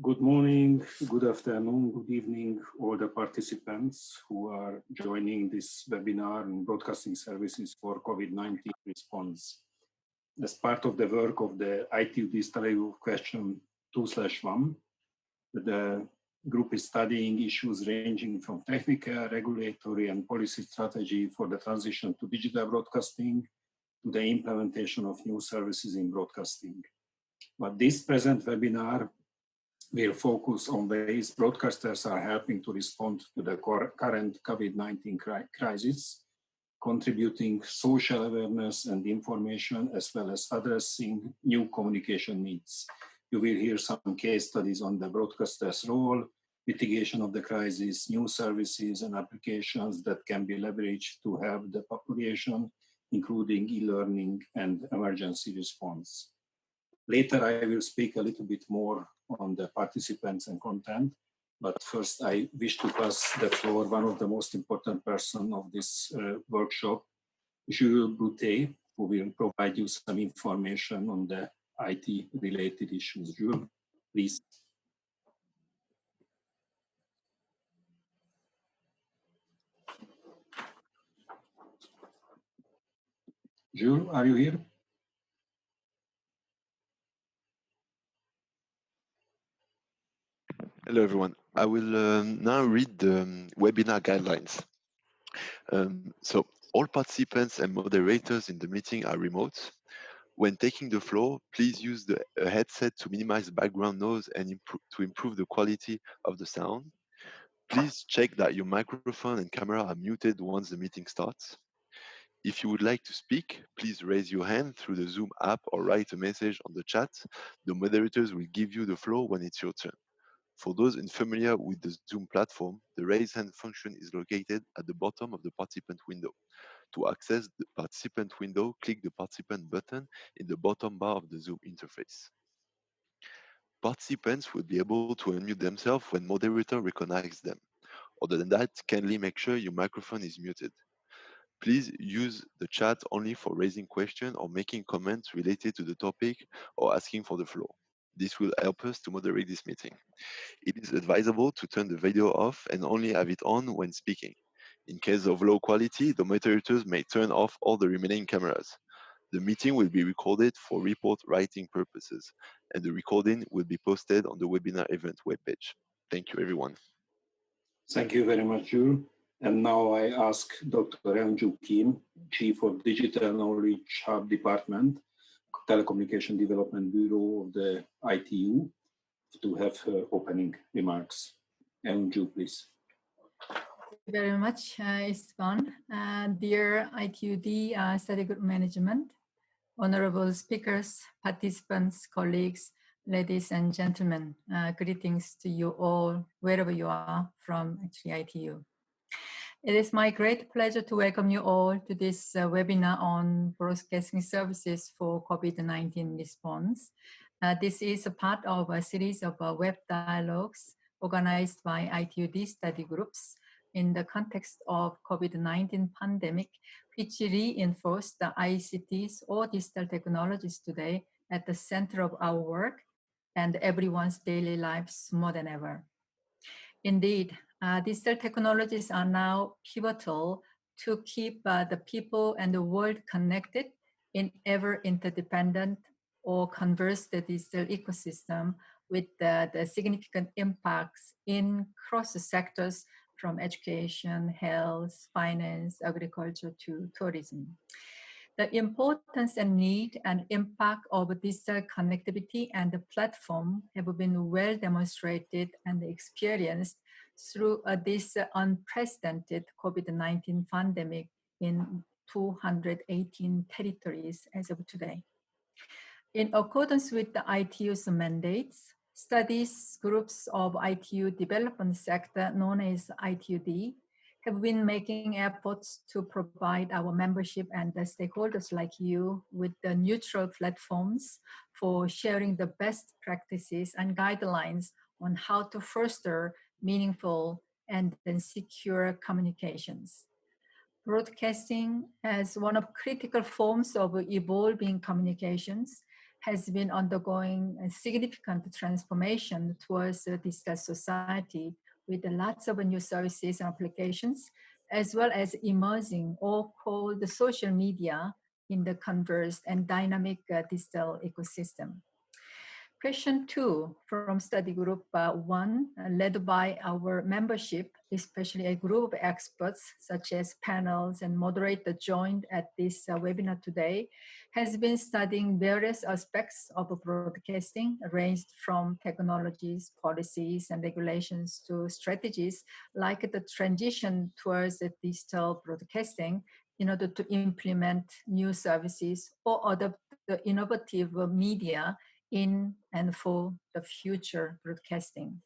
Good morning, good afternoon, good evening, all the participants who are joining this webinar on broadcasting services for COVID-19 response. As part of the work of the ITUD study group question 2/1, the group is studying issues ranging from technical, regulatory, and policy strategy for the transition to digital broadcasting to the implementation of new services in broadcasting. But this present webinar will focus on ways broadcasters are helping to respond to the current COVID-19 crisis, contributing social awareness and information, as well as addressing new communication needs. You will hear some case studies on the broadcaster's role, mitigation of the crisis, new services and applications that can be leveraged to help the population, including e-learning and emergency response. Later, I will speak a little bit more on the participants and content, but first I wish to pass the floor one of the most important person of this workshop, Jules Boutet, who will provide you some information on the IT-related issues. Jules, please. Jules, are you here? Hello, everyone. I will now read the webinar guidelines. So all participants and moderators in the meeting are remote. When taking the floor, please use a headset to minimize background noise and to improve the quality of the sound. Please check that your microphone and camera are muted once the meeting starts. If you would like to speak, please raise your hand through the Zoom app or write a message on the chat. The moderators will give you the floor when it's your turn. For those unfamiliar with the Zoom platform, the raise hand function is located at the bottom of the participant window. To access the participant window, click the participant button in the bottom bar of the Zoom interface. Participants will be able to unmute themselves when moderator recognizes them. Other than that, kindly make sure your microphone is muted. Please use the chat only for raising questions or making comments related to the topic or asking for the floor. This will help us to moderate this meeting. It is advisable to turn the video off and only have it on when speaking. In case of low quality, the moderators may turn off all the remaining cameras. The meeting will be recorded for report writing purposes, and the recording will be posted on the webinar event webpage. Thank you, everyone. Thank you very much, Jules. And now I ask Dr. Eunju Kim, Chief of Digital Knowledge Hub Department, Telecommunication Development Bureau of the ITU, to have opening remarks. Eunju, please. Thank you very much, Istvan. Dear ITUD Study Group Management, honorable speakers, participants, colleagues, ladies and gentlemen, greetings to you all, wherever you are from ITU. It is my great pleasure to welcome you all to this webinar on broadcasting services for COVID-19 response. This is a part of a series of web dialogues organized by ITUD study groups in the context of COVID-19 pandemic, which reinforce the ICTs or digital technologies today at the center of our work and everyone's daily lives more than ever. Indeed, digital technologies are now pivotal to keep the people and the world connected in ever interdependent or converse the digital ecosystem with the significant impacts in cross sectors from education, health, finance, agriculture to tourism. The importance and need and impact of digital connectivity and the platform have been well demonstrated and experienced through this unprecedented COVID-19 pandemic in 218 territories as of today. In accordance with the ITU's mandates, studies groups of ITU development sector known as ITUD have been making efforts to provide our membership and the stakeholders like you with the neutral platforms for sharing the best practices and guidelines on how to foster meaningful and then secure communications. Broadcasting as one of critical forms of evolving communications has been undergoing a significant transformation towards a digital society with lots of new services and applications, as well as emerging or called social media in the converged and dynamic digital ecosystem. Question 2 from study group 1, led by our membership, especially a group of experts such as panels and moderator joined at this webinar today, has been studying various aspects of broadcasting, ranged from technologies, policies, and regulations to strategies like the transition towards digital broadcasting in order to implement new services or adopt the innovative media in and for the future broadcasting.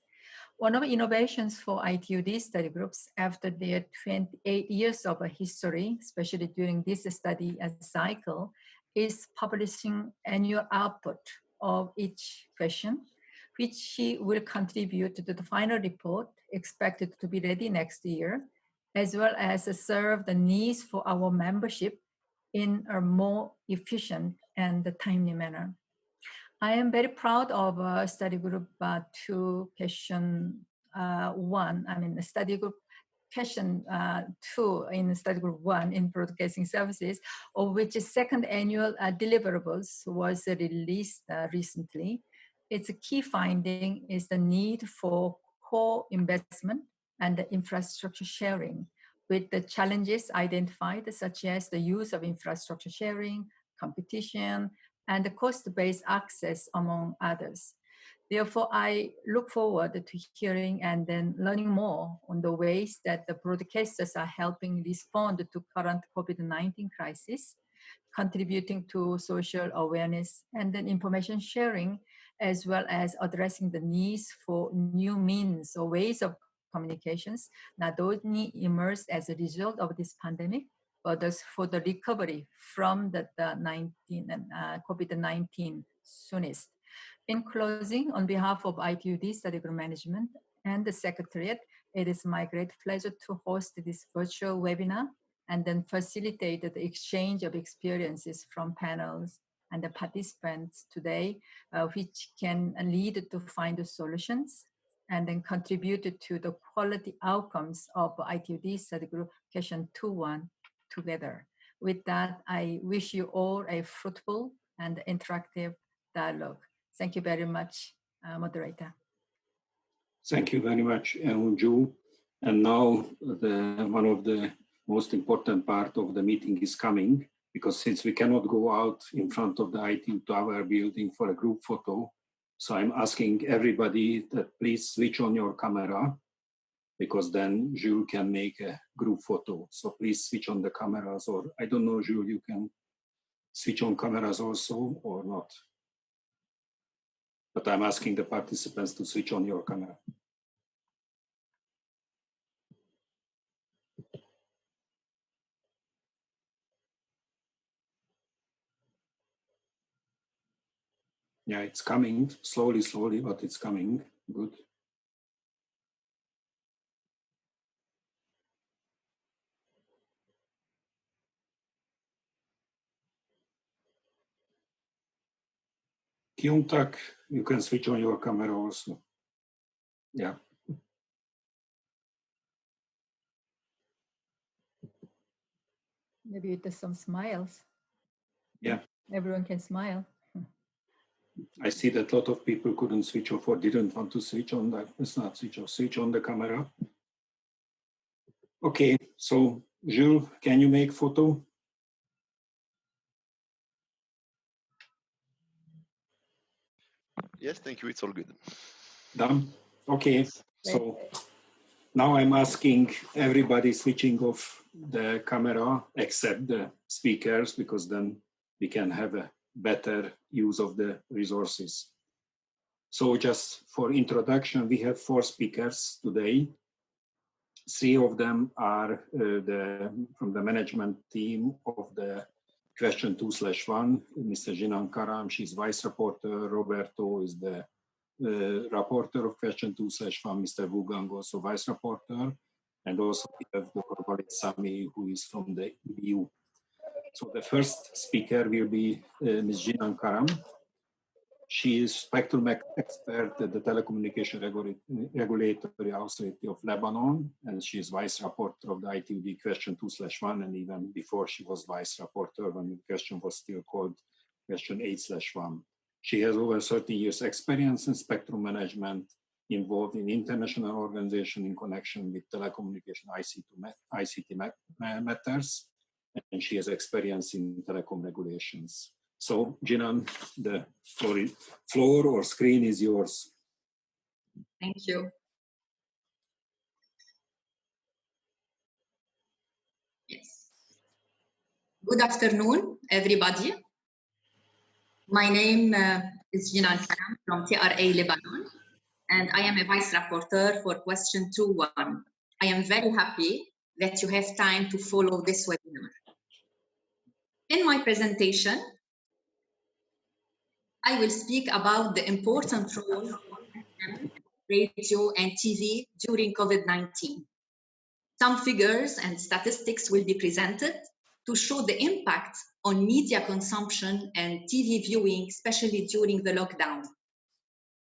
One of the innovations for ITUD study groups after their 28 years of a history, especially during this study cycle, is publishing annual output of each question, which will contribute to the final report expected to be ready next year, as well as serve the needs for our membership in a more efficient and timely manner. I am very proud of study group 2 question 1. I mean, study group question 2 in study group 1 in broadcasting services, of which the second annual deliverables was released recently. Its key finding is the need for co-investment and infrastructure sharing, with the challenges identified, such as the use of infrastructure sharing, competition, and the cost-based access, among others. Therefore, I look forward to hearing and then learning more on the ways that the broadcasters are helping respond to current COVID-19 crisis, contributing to social awareness and then information sharing, as well as addressing the needs for new means or ways of communications, not only emerged as a result of this pandemic, but as for the recovery from the COVID-19 soonest. In closing, on behalf of ITUD Study Group Management and the Secretariat, it is my great pleasure to host this virtual webinar and then facilitate the exchange of experiences from panels and the participants today, which can lead to find the solutions and then contribute to the quality outcomes of ITUD Study Group Question 2.1 together. With that, I wish you all a fruitful and interactive dialogue. Thank you very much, moderator. Thank you very much, Ju. And now one of the most important part of the meeting is coming, because since we cannot go out in front of the IT Tower building for a group photo, so I'm asking everybody that please switch on your camera, because then Jules can make a group photo. So please switch on the cameras, or I don't know, Jules, you can switch on cameras also or not. But I'm asking the participants to switch on your camera. Yeah, it's coming, slowly, but it's coming. Good. Kyung-tak, you can switch on your camera also. Yeah. Maybe with some smiles. Yeah. Everyone can smile. I see that a lot of people couldn't switch off or didn't want to switch on that. It's not switch off, switch on the camera. Okay, so Jules, can you make photo? Yes, thank you. It's all good. Done? Okay, so now I'm asking everybody switching off the camera except the speakers, because then we can have a better use of the resources. So just for introduction, we have 4 speakers today. 3 of them are from the management team of the question 2/1, Mr. Jinan Karam, she's vice rapporteur. Roberto is the rapporteur of question 2/1, Mr. Wugang, also vice rapporteur. And also we have Dr. Walid Sami, who is from the EU. So the first speaker will be Ms. Jinan Karam. She is spectrum expert at the Telecommunication Regulatory Authority of Lebanon, and she is vice rapporteur of the ITUD question 2/1, and even before she was vice rapporteur when the question was still called question 8/1. She has over 30 years experience in spectrum management, involved in international organization in connection with telecommunication ICT matters, and she has experience in telecom regulations. So, Jinan, the floor or screen is yours. Thank you. Yes. Good afternoon, everybody. My name is Jinan Karam from TRA Lebanon, and I am a vice rapporteur for question 2.1. I am very happy that you have time to follow this webinar. In my presentation, I will speak about the important role of FM, radio and TV during COVID-19. Some figures and statistics will be presented to show the impact on media consumption and TV viewing, especially during the lockdown.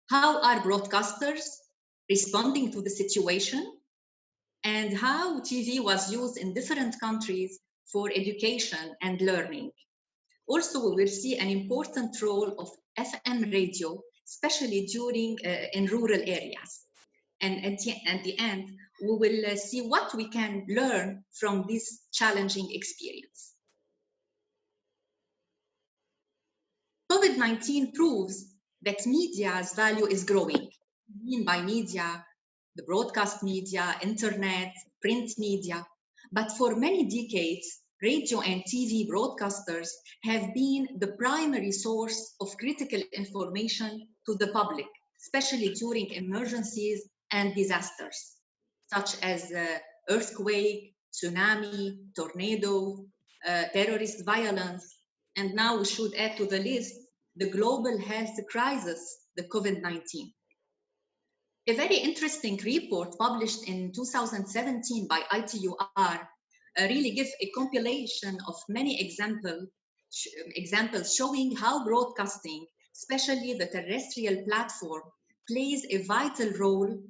How are broadcasters responding to the situation, and how TV was used in different countries for education and learning. Also, we will see an important role of FM radio, especially during in rural areas. And at the end, we will see what we can learn from this challenging experience. COVID-19 proves that media's value is growing. I mean by media, the broadcast media, internet, print media. But for many decades, radio and TV broadcasters have been the primary source of critical information to the public, especially during emergencies and disasters, such as earthquake, tsunami, tornado, terrorist violence, and now we should add to the list the global health crisis, the COVID-19. A very interesting report published in 2017 by ITUR really gives a compilation of many examples showing how broadcasting, especially the terrestrial platform, plays a vital role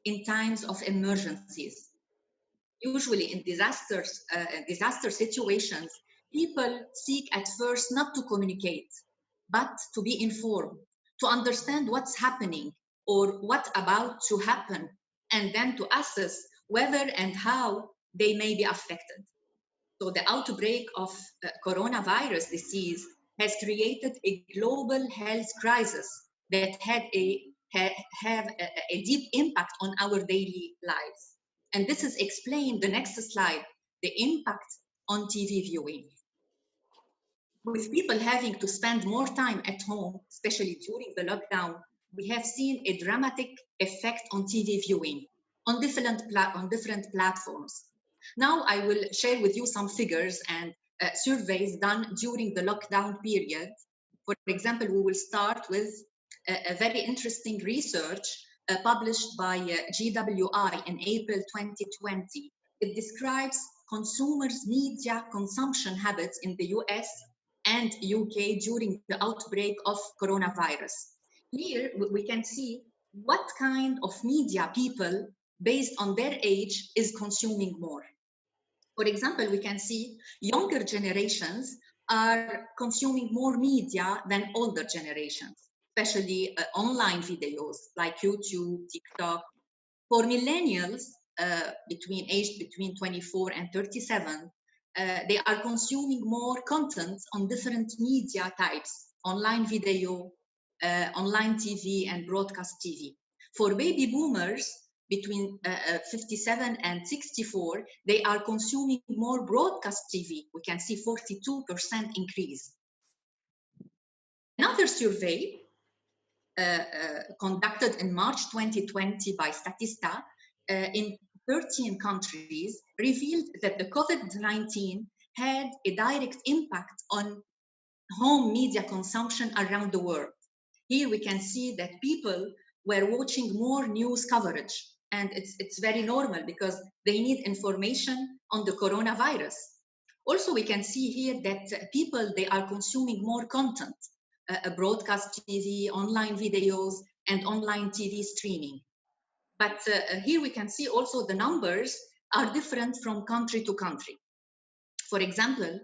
in times of emergencies. Usually in disaster situations, people seek at first not to communicate, but to be informed, to understand what's happening or what's about to happen, and then to assess whether and how they may be affected. So the outbreak of coronavirus disease has created a global health crisis that have a deep impact on our daily lives. And this is explained, the next slide, the impact on TV viewing. With people having to spend more time at home, especially during the lockdown, we have seen a dramatic effect on TV viewing on different platforms. Now I will share with you some figures and surveys done during the lockdown period. For example, we will start with a very interesting research published by GWI in April 2020. It describes consumers' media consumption habits in the US and UK during the outbreak of coronavirus. Here we can see what kind of media people, based on their age, is consuming more. For example, we can see younger generations are consuming more media than older generations, especially online videos like YouTube, TikTok. For millennials, between 24 and 37, they are consuming more content on different media types, online video, online TV, and broadcast TV. For baby boomers, between 57 and 64, they are consuming more broadcast TV. We can see 42% increase. Another survey conducted in March 2020 by Statista in 13 countries revealed that the COVID-19 had a direct impact on home media consumption around the world. Here we can see that people were watching more news coverage, and it's very normal because they need information on the coronavirus. Also, we can see here that people, they are consuming more content. broadcast TV, online videos, and online TV streaming. But here we can see also the numbers are different from country to country. For example,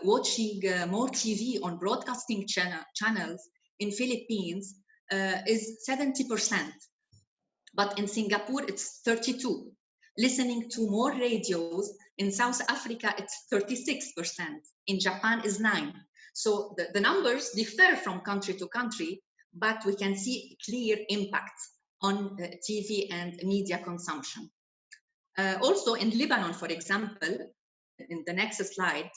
watching more TV on broadcasting channels in Philippines is 70%, but in Singapore it's 32%. Listening to more radios in South Africa it's 36%. In Japan is 9%. So the numbers differ from country to country, but we can see clear impact on TV and media consumption. Also in Lebanon, for example, in the next slide,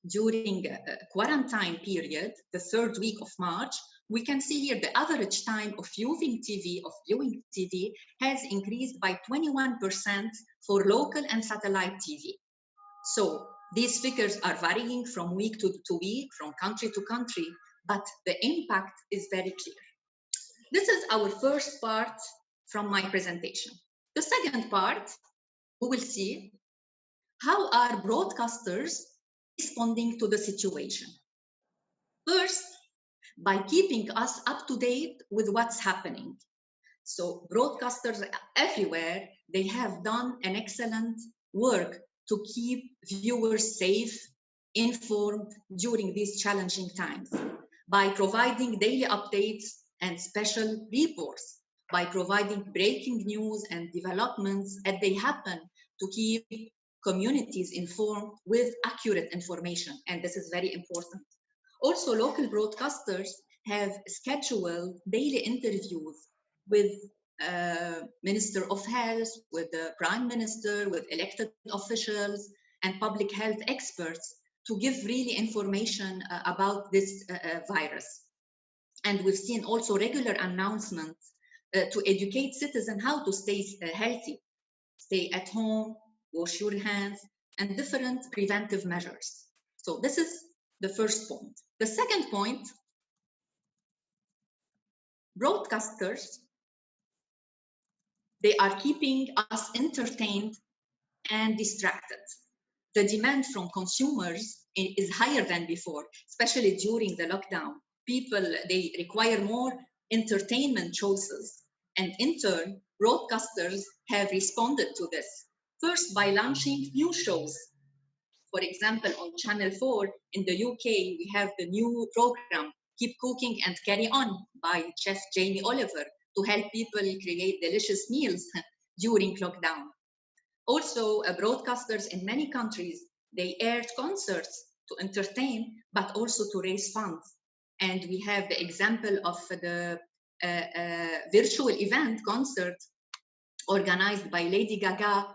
during a quarantine period, the 3rd week of March, we can see here the average time of viewing TV has increased by 21% for local and satellite TV. So these figures are varying from week to week, from country to country, but the impact is very clear. This is our first part from my presentation. The second part, we will see how are broadcasters responding to the situation. First, by keeping us up to date with what's happening. So broadcasters everywhere, they have done an excellent work to keep viewers safe, informed during these challenging times by providing daily updates and special reports, by providing breaking news and developments as they happen to keep communities informed with accurate information. And this is very important. Also, local broadcasters have scheduled daily interviews with Minister of Health, with the Prime Minister, with elected officials and public health experts to give really information about this virus. And we've seen also regular announcements to educate citizens how to stay healthy, stay at home, wash your hands, and different preventive measures. So this is the first point. The second point, broadcasters, they are keeping us entertained and distracted. The demand from consumers is higher than before, especially during the lockdown. People, they require more entertainment choices. And in turn, broadcasters have responded to this. First, by launching new shows. For example, on Channel 4 in the UK, we have the new program, Keep Cooking and Carry On by Chef Jamie Oliver to help people create delicious meals during lockdown. Also, broadcasters in many countries, they aired concerts to entertain, but also to raise funds. And we have the example of the virtual event concert organized by Lady Gaga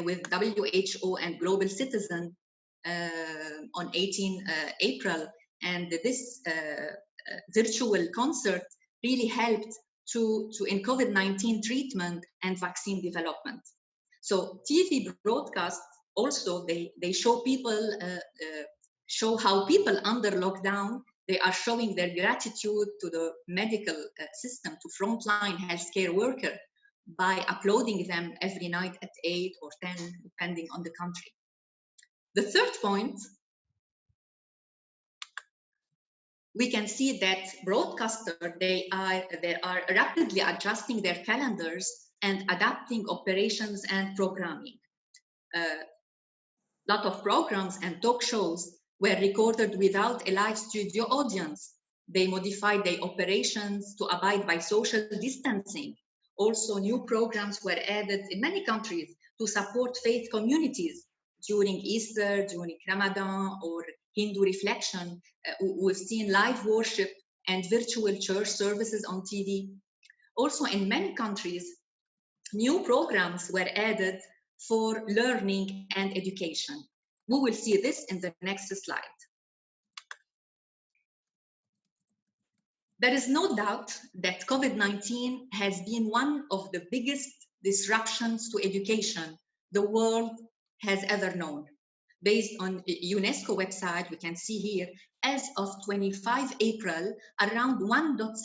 with WHO and Global Citizen on 18 April. And this virtual concert really helped in COVID-19 treatment and vaccine development. So TV broadcasts also, they show people, show how people under lockdown, they are showing their gratitude to the medical system, to frontline healthcare worker by uploading them every night at 8 or 10, depending on the country. The third point, we can see that broadcasters, they are rapidly adjusting their calendars and adapting operations and programming. A lot of programs and talk shows were recorded without a live studio audience. They modified their operations to abide by social distancing. Also, new programs were added in many countries to support faith communities during Easter, during Ramadan, or Hindu reflection. We've seen live worship and virtual church services on TV. Also, in many countries, new programs were added for learning and education. We will see this in the next slide. There is no doubt that COVID-19 has been one of the biggest disruptions to education the world has ever known. Based on UNESCO website, we can see here, as of 25 April, around 1.6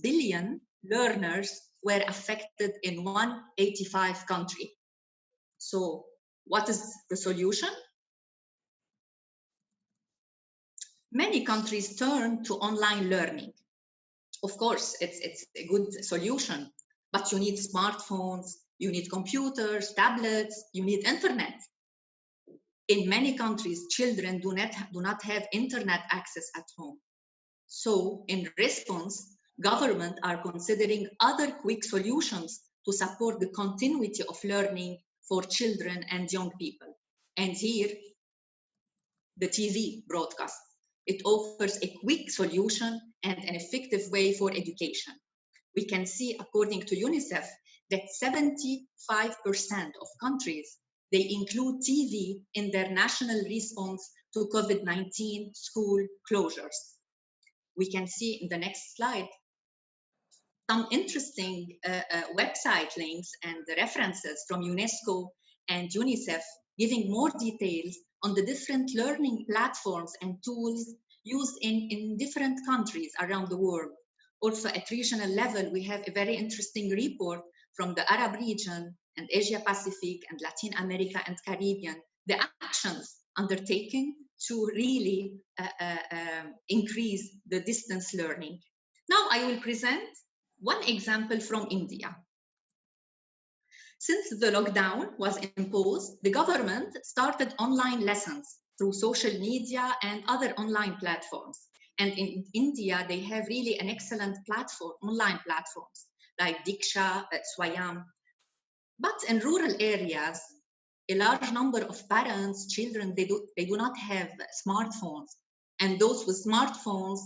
billion learners were affected in 185 countries. So what is the solution? many countries turn to online learning. Of course, it's a good solution, but you need smartphones, you need computers, tablets, you need internet. In many countries, children do not have internet access at home. So in response, governments are considering other quick solutions to support the continuity of learning for children and young people. And here, the TV broadcast. It offers a quick solution and an effective way for education. We can see, according to UNICEF, that 75% of countries, they include TV in their national response to COVID-19 school closures. We can see in the next slide some interesting website links and references from UNESCO and UNICEF giving more details on the different learning platforms and tools used in different countries around the world. Also at regional level, we have a very interesting report from the Arab region and Asia Pacific and Latin America and Caribbean, the actions undertaken to really increase the distance learning. Now I will present one example from India. Since the lockdown was imposed, the government started online lessons through social media and other online platforms. And in India, they have really an excellent platform, online platforms like Diksha, Swayam. But in rural areas, a large number of parents, children, they do not have smartphones. And those with smartphones,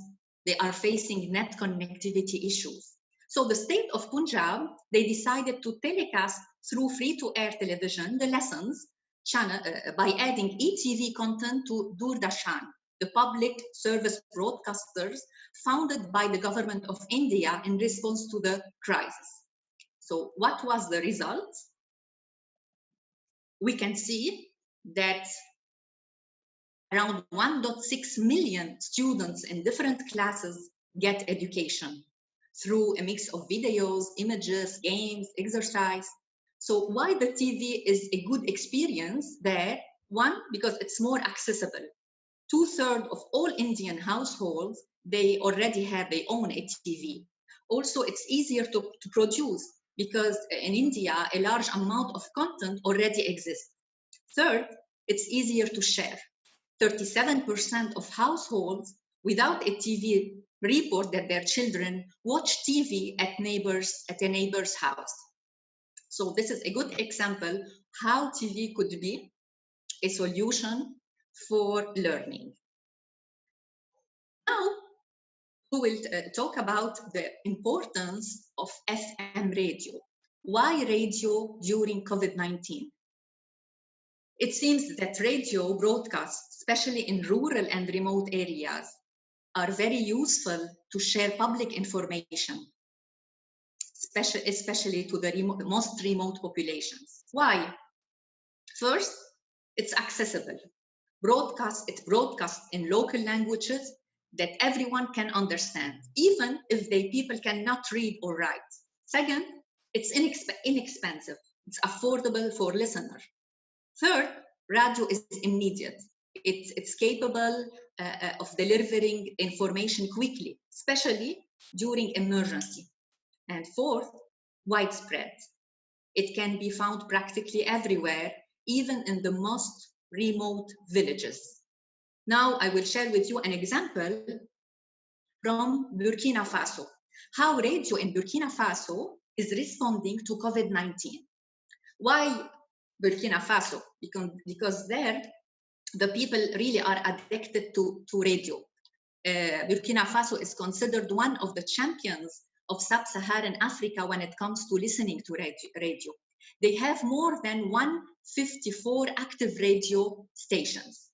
they are facing net connectivity issues. So the state of Punjab, they decided to telecast through free-to-air television the lessons channel by adding ETV content to Doordarshan, the public service broadcasters founded by the government of India in response to the crisis. So what was the result? We can see that around 1.6 million students in different classes get education through a mix of videos, images, games, exercise. So why the TV is a good experience there? One, because it's more accessible. 2/3 of all Indian households, they already have their own TV. Also, it's easier to produce because in India, a large amount of content already exists. Third, it's easier to share. 37% of households without a TV report that their children watch TV at a neighbor's house. So this is a good example how TV could be a solution for learning. Now, we will talk about the importance of FM radio. Why radio during COVID-19? It seems that radio broadcasts, especially in rural and remote areas, are very useful to share public information, especially to the most remote populations. Why? First, it's accessible. It broadcasts in local languages that everyone can understand, even if people cannot read or write. Second, it's inexpensive. It's affordable for listeners. Third, radio is immediate. It's capable of delivering information quickly, especially during emergency. And fourth, widespread. It can be found practically everywhere, even in the most remote villages. Now I will share with you an example from Burkina Faso. How radio in Burkina Faso is responding to COVID-19. Why Burkina Faso? Because there, the people really are addicted to radio. Burkina Faso is considered one of the champions of sub-Saharan Africa when it comes to listening to radio. They have more than 154 active radio stations.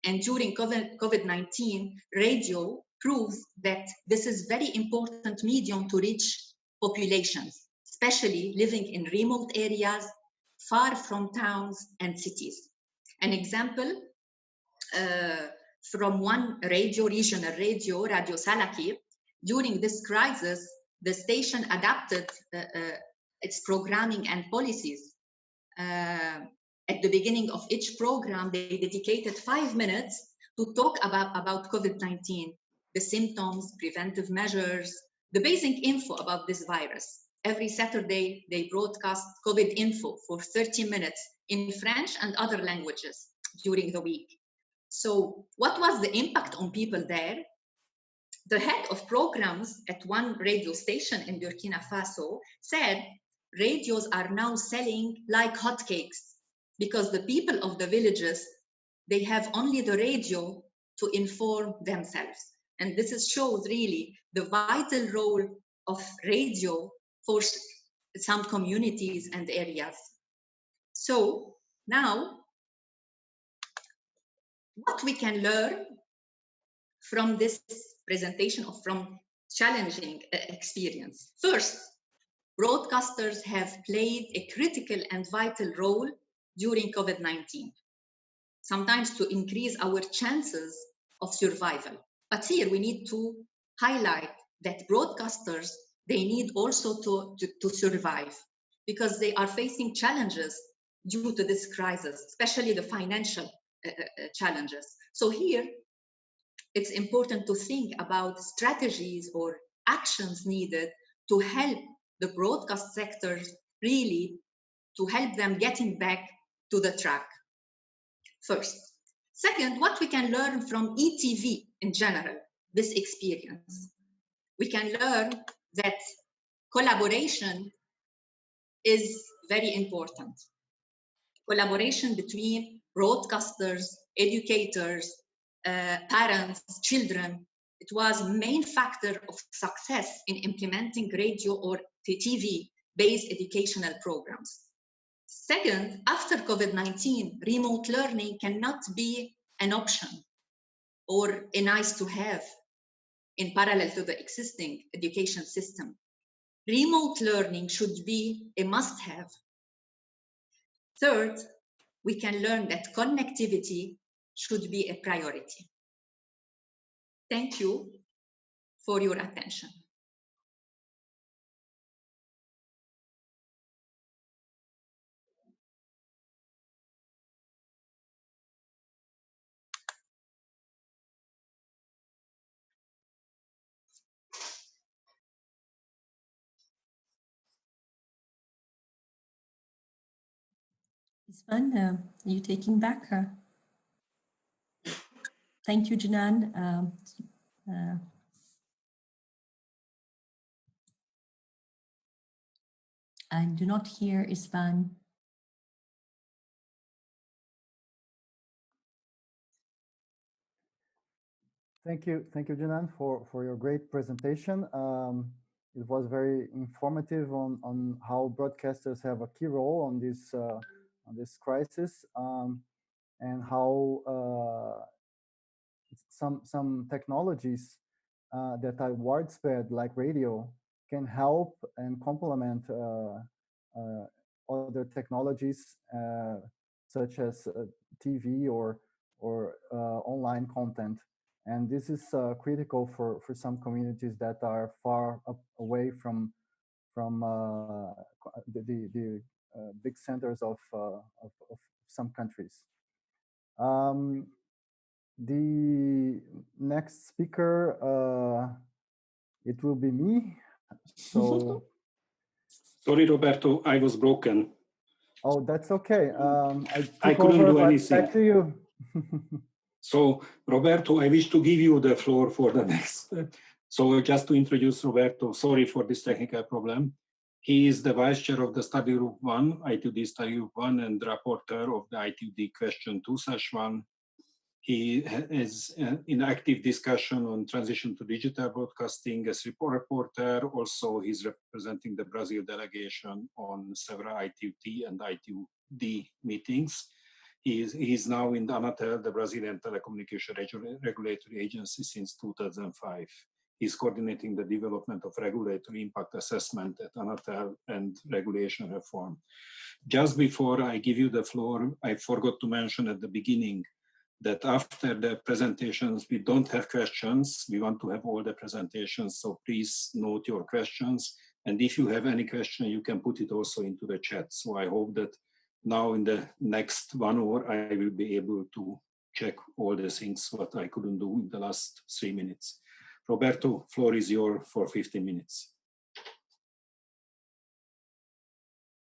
And during COVID-19, radio proves that this is very important medium to reach populations, especially living in remote areas, far from towns and cities. An example from one regional radio, Radio Salaki, during this crisis, the station adapted its programming and policies. At the beginning of each program, they dedicated 5 minutes to talk about COVID-19, the symptoms, preventive measures, the basic info about this virus. Every Saturday, they broadcast COVID info for 30 minutes in French and other languages during the week. So what was the impact on people there? The head of programs at one radio station in Burkina Faso said, radios are now selling like hotcakes because the people of the villages, they have only the radio to inform themselves. And this shows really the vital role of radio for some communities and areas. So now, what we can learn from this presentation or from challenging experience. First, broadcasters have played a critical and vital role during COVID-19, sometimes to increase our chances of survival. But here we need to highlight that broadcasters, they need also to survive because they are facing challenges due to this crisis, especially the financial challenges. So here, it's important to think about strategies or actions needed to help the broadcast sectors really to help them getting back to the track. First. Second, what we can learn from ETV in general, this experience. We can learn that collaboration is very important. Collaboration between broadcasters, educators, parents, children, it was a main factor of success in implementing radio or TV-based educational programs. Second, after COVID-19, remote learning cannot be an option or a nice to have in parallel to the existing education system. Remote learning should be a must-have. Third, we can learn that connectivity should be a priority. Thank you for your attention. Isvan, are you taking back? Thank you, Janan. I do not hear Isvan. Thank you, Janan, for your great presentation. It was very informative on how broadcasters have a key role on this crisis, and how some technologies that are widespread, like radio, can help and complement other technologies such as TV or online content. And this is critical for some communities that are far away from the big centers of some countries. The next speaker, it will be me. So, sorry, Roberto, I was broken. Oh, that's okay. I couldn't do anything. Back to you. So, Roberto, I wish to give you the floor for the next. So, just to introduce Roberto, sorry for this technical problem. He is the vice chair of the study group 1, ITUD study group 1, and rapporteur of the ITUD question 2/1. He is in active discussion on transition to digital broadcasting as reporter. Also, he's representing the Brazil delegation on several ITUD and ITUD meetings. He is now in the Anatel, the Brazilian telecommunication regulatory agency, since 2005. He's coordinating the development of regulatory impact assessment at Anatel and regulation reform. Just before I give you the floor, I forgot to mention at the beginning that after the presentations, we don't have questions. We want to have all the presentations, so please note your questions. And if you have any question, you can put it also into the chat. So I hope that now in the next 1 hour, I will be able to check all the things what I couldn't do in the last 3 minutes. Roberto, floor is yours for 15 minutes.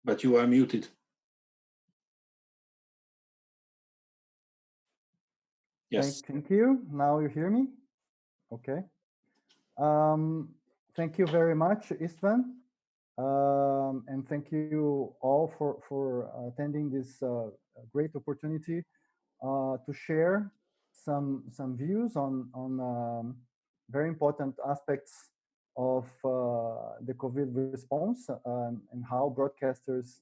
But you are muted. Yes. Thank you. Now you hear me? Okay. Thank you very much, Istvan. And thank you all for attending this great opportunity to share some views on very important aspects of the COVID response and how broadcasters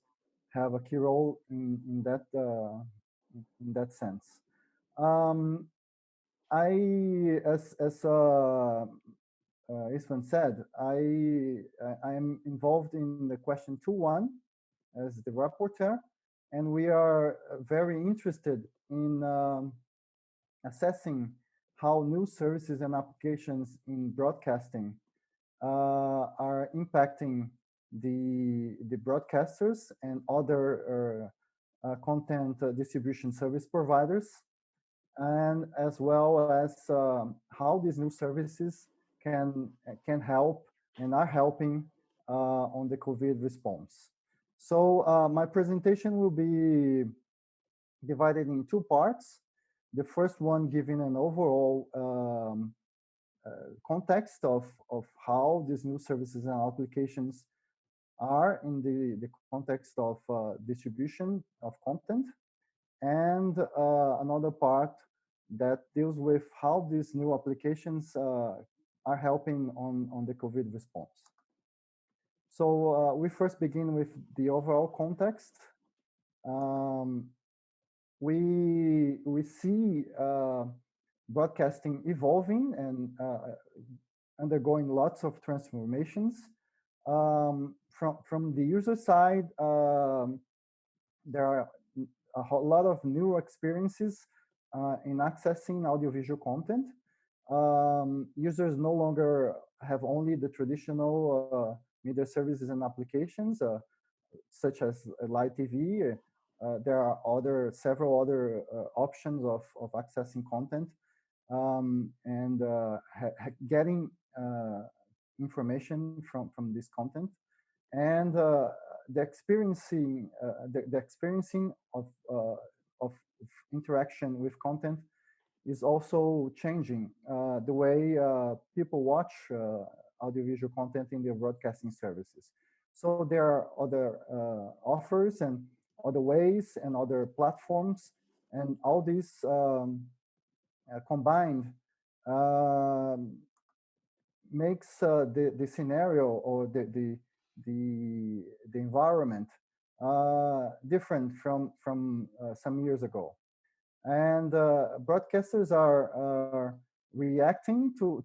have a key role in that sense. As Istvan said, I am involved in the question 2.1 as the rapporteur, and we are very interested in assessing how new services and applications in broadcasting are impacting the broadcasters and other content distribution service providers, and as well as how these new services can help and are helping on the COVID response. So my presentation will be divided in two parts. The first one giving an overall context of how these new services and applications are in the context of distribution of content, and another part that deals with how these new applications are helping on the COVID response. So we first begin with the overall context. We see broadcasting evolving and undergoing lots of transformations. From the user side, there are a lot of new experiences in accessing audiovisual content. Users no longer have only the traditional media services and applications, such as live TV. There are several other options of accessing content and getting information from this content, and the experiencing of interaction with content is also changing the way people watch audiovisual content in their broadcasting services. So there are other offers and other ways and other platforms, and all these combined makes the scenario or the environment different from some years ago, and broadcasters are reacting to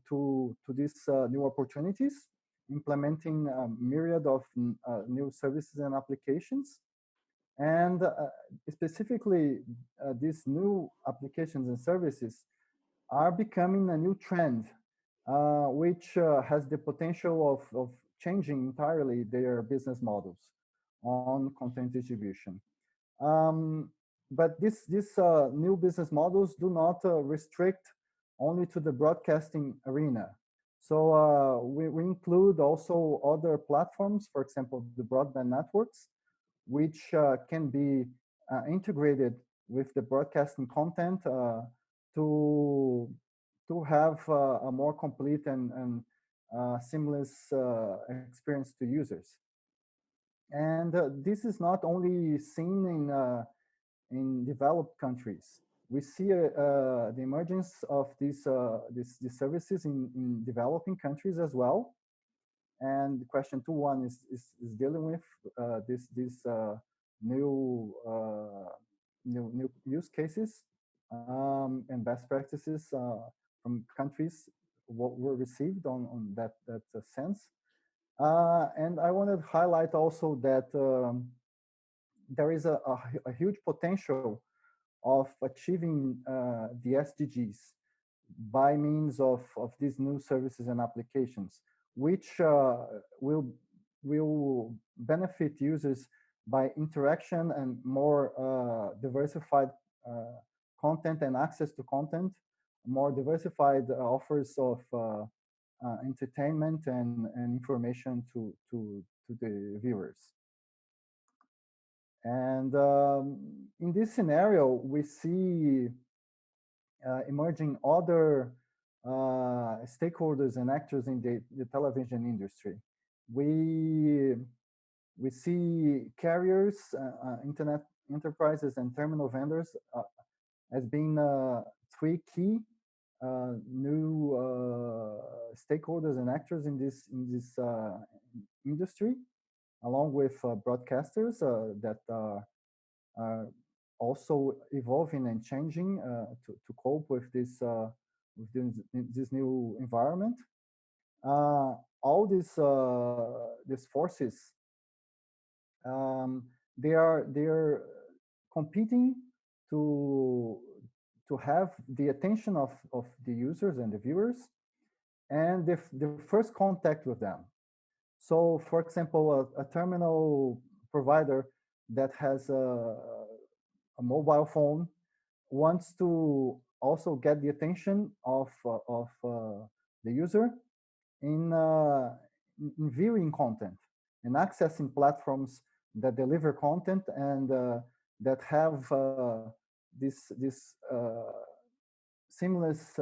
these new opportunities, implementing a myriad of new services and applications, and specifically these new applications and services are becoming a new trend, which has the potential of changing entirely their business models on content distribution. But these new business models do not restrict only to the broadcasting arena. So we include also other platforms, for example, the broadband networks, which can be integrated with the broadcasting content to have a more complete and seamless experience to users. And this is not only seen in developed countries. We see the emergence of these services in developing countries as well. And the question 2.1 is dealing with this new use cases and best practices from countries what were received on that sense. And I wanted to highlight also that there is a huge potential of achieving the SDGs by means of these new services and applications, which will benefit users by interaction and more diversified content and access to content, more diversified offers of entertainment and information to the viewers. And in this scenario, we see emerging other stakeholders and actors in the television industry. We see carriers, internet enterprises, and terminal vendors as being three key new stakeholders and actors in this industry, along with broadcasters that are also evolving and changing to cope with this new environment. All these forces, they are competing to have the attention of the users and the viewers and the first contact with them. So, for example, a terminal provider that has a mobile phone wants to also get the attention of the user in viewing content and accessing platforms that deliver content and that have this seamless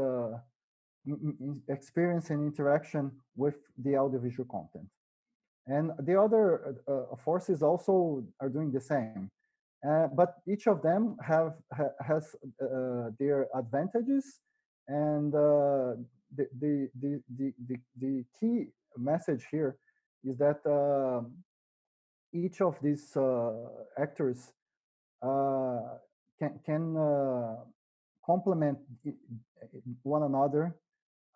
experience and interaction with the audiovisual content. And the other forces also are doing the same. But each of them has their advantages, and the key message here is that each of these actors can complement one another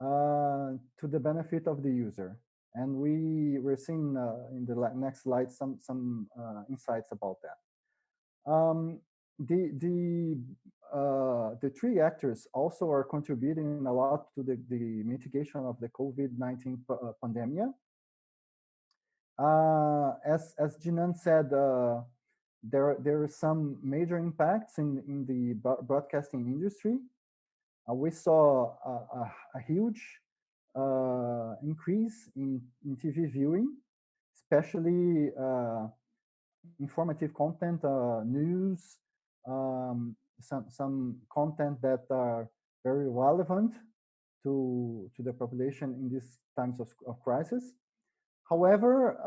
to the benefit of the user. And we're seeing in the next slide some insights about that. The three actors also are contributing a lot to the mitigation of the COVID-19 pandemic. As Jinan said, there are some major impacts in the broadcasting industry. We saw a huge increase in TV viewing, especially informative content, news, some content that are very relevant to the population in these times of crisis. However,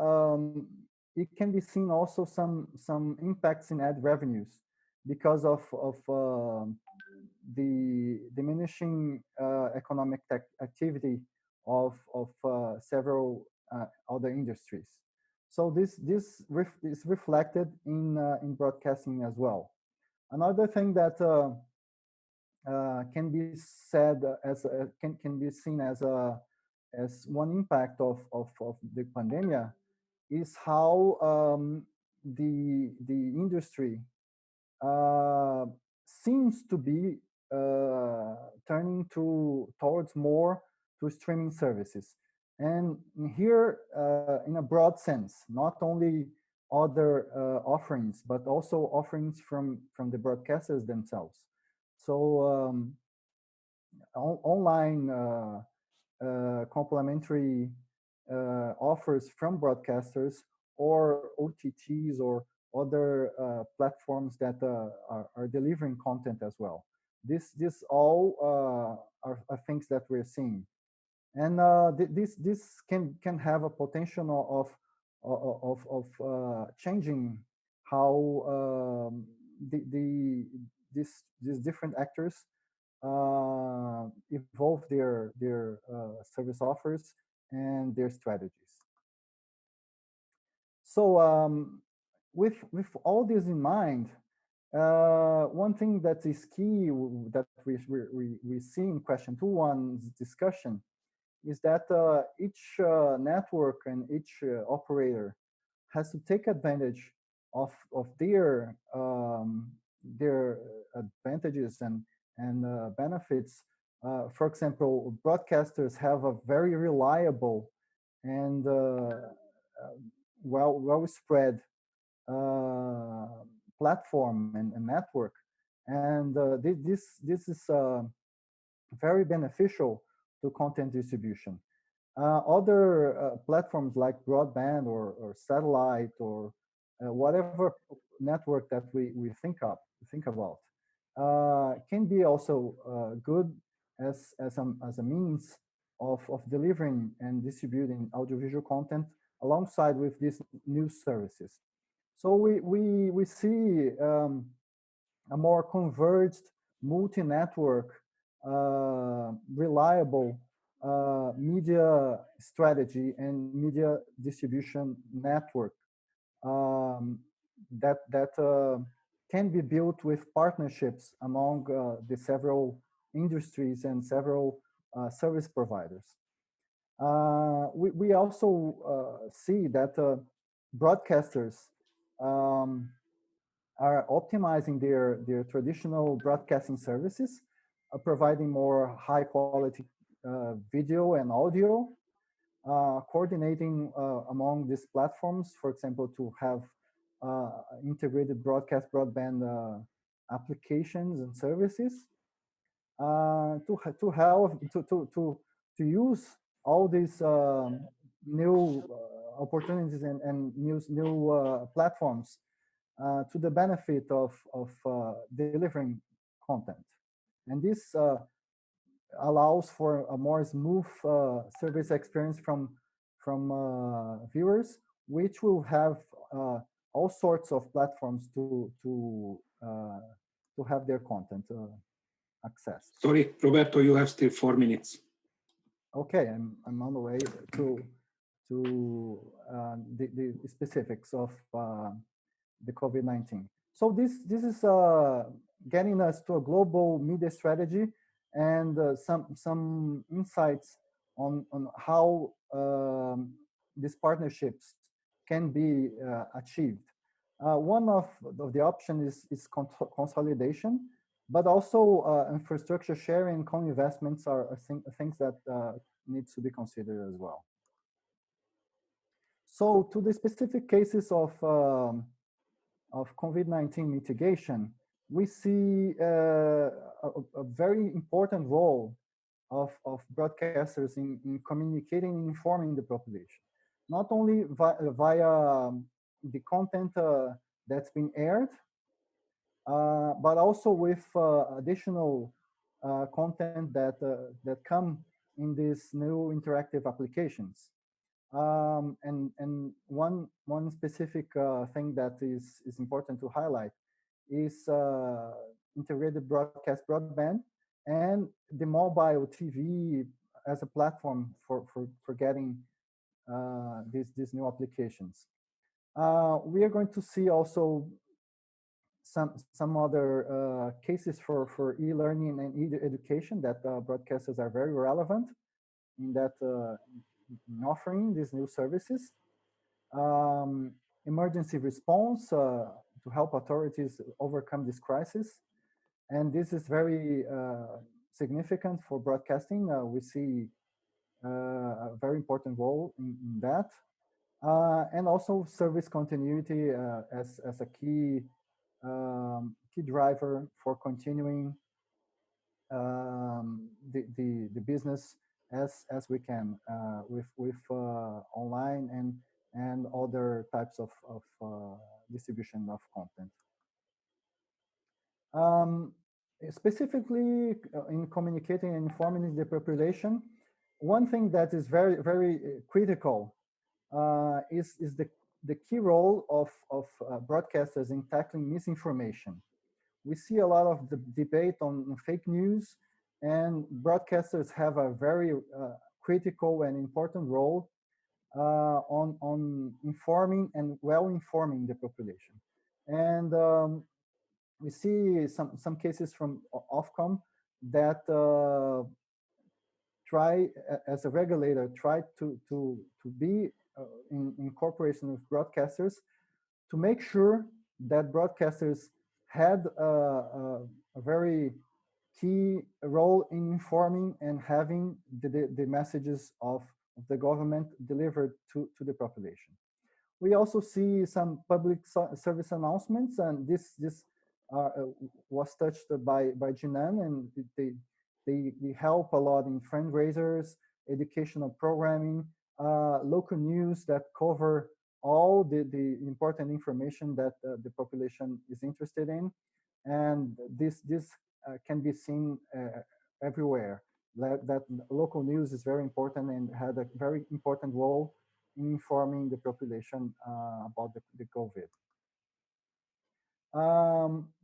it can be seen also some impacts in ad revenues because of the diminishing economic activity of several other industries. So this is reflected in broadcasting as well. Another thing that can be said as can be seen as one impact of the pandemic is how the industry seems to be turning towards more to streaming services. And here, in a broad sense, not only other offerings, but also offerings from the broadcasters themselves. So online complementary offers from broadcasters or OTTs or other platforms that are delivering content as well. This all are things that we're seeing. And this can have a potential of changing how these different actors evolve their service offers and their strategies. So with all this in mind, one thing that is key that we see in question 2.1's discussion is that each network and each operator has to take advantage of their advantages and benefits. For example, broadcasters have a very reliable and well spread platform and network And this is very beneficial to content distribution. Other platforms like broadband or satellite or whatever network that we think about can be also good as a means of delivering and distributing audiovisual content alongside with these new services. So we see a more converged, multi-network, reliable media strategy and media distribution network that can be built with partnerships among the several industries and several service providers. We also see that broadcasters um, are optimizing their traditional broadcasting services, providing more high quality video and audio, coordinating among these platforms, for example, to have integrated broadcast broadband applications and services, to use all these new opportunities and new platforms to the benefit of delivering content. And this allows for a more smooth service experience from viewers, which will have all sorts of platforms to have their content accessed. Sorry, Roberto, you have still 4 minutes. Okay, I'm on the way to the specifics of the COVID-19. So this is getting us to a global media strategy and some insights on how these partnerships can be achieved. One of the options is consolidation, but also infrastructure sharing and co-investments are things that needs to be considered as well. So to the specific cases of COVID-19 mitigation, we see a very important role of broadcasters in communicating and informing the population, not only via the content that's been aired, but also with additional content that come in these new interactive applications. And one specific thing that is important to highlight is integrated broadcast broadband and the mobile TV as a platform for getting these new applications. We are going to see also some other cases for e-learning and e-education that broadcasters are very relevant in that in offering these new services. Emergency response to help authorities overcome this crisis. And this is very significant for broadcasting. We see a very important role in that. And also service continuity as a key driver for continuing the business as we can with online and other types of distribution of content. Specifically in communicating and informing the population, one thing that is very critical is the key role of broadcasters in tackling misinformation. We see a lot of the debate on fake news, and broadcasters have a very critical and important role on informing and well-informing the population. And we see some cases from Ofcom that try, as a regulator, try to be in cooperation with broadcasters to make sure that broadcasters had a very key role in informing and having the messages of the government delivered to the population. We also see some public service announcements, and this was touched by Jinan, and they help a lot in fundraisers, educational programming, local news that cover all the important information that the population is interested in, and this can be seen everywhere. That local news is very important and had a very important role in informing the population about the COVID.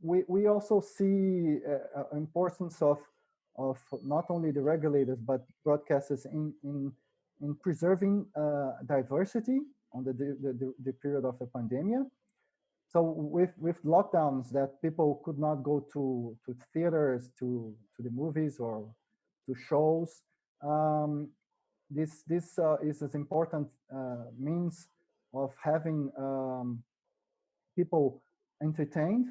We also see importance of not only the regulators but broadcasters in preserving diversity on the period of the pandemic. So with lockdowns that people could not go to theaters, to the movies or to shows, this is an important means of having people entertained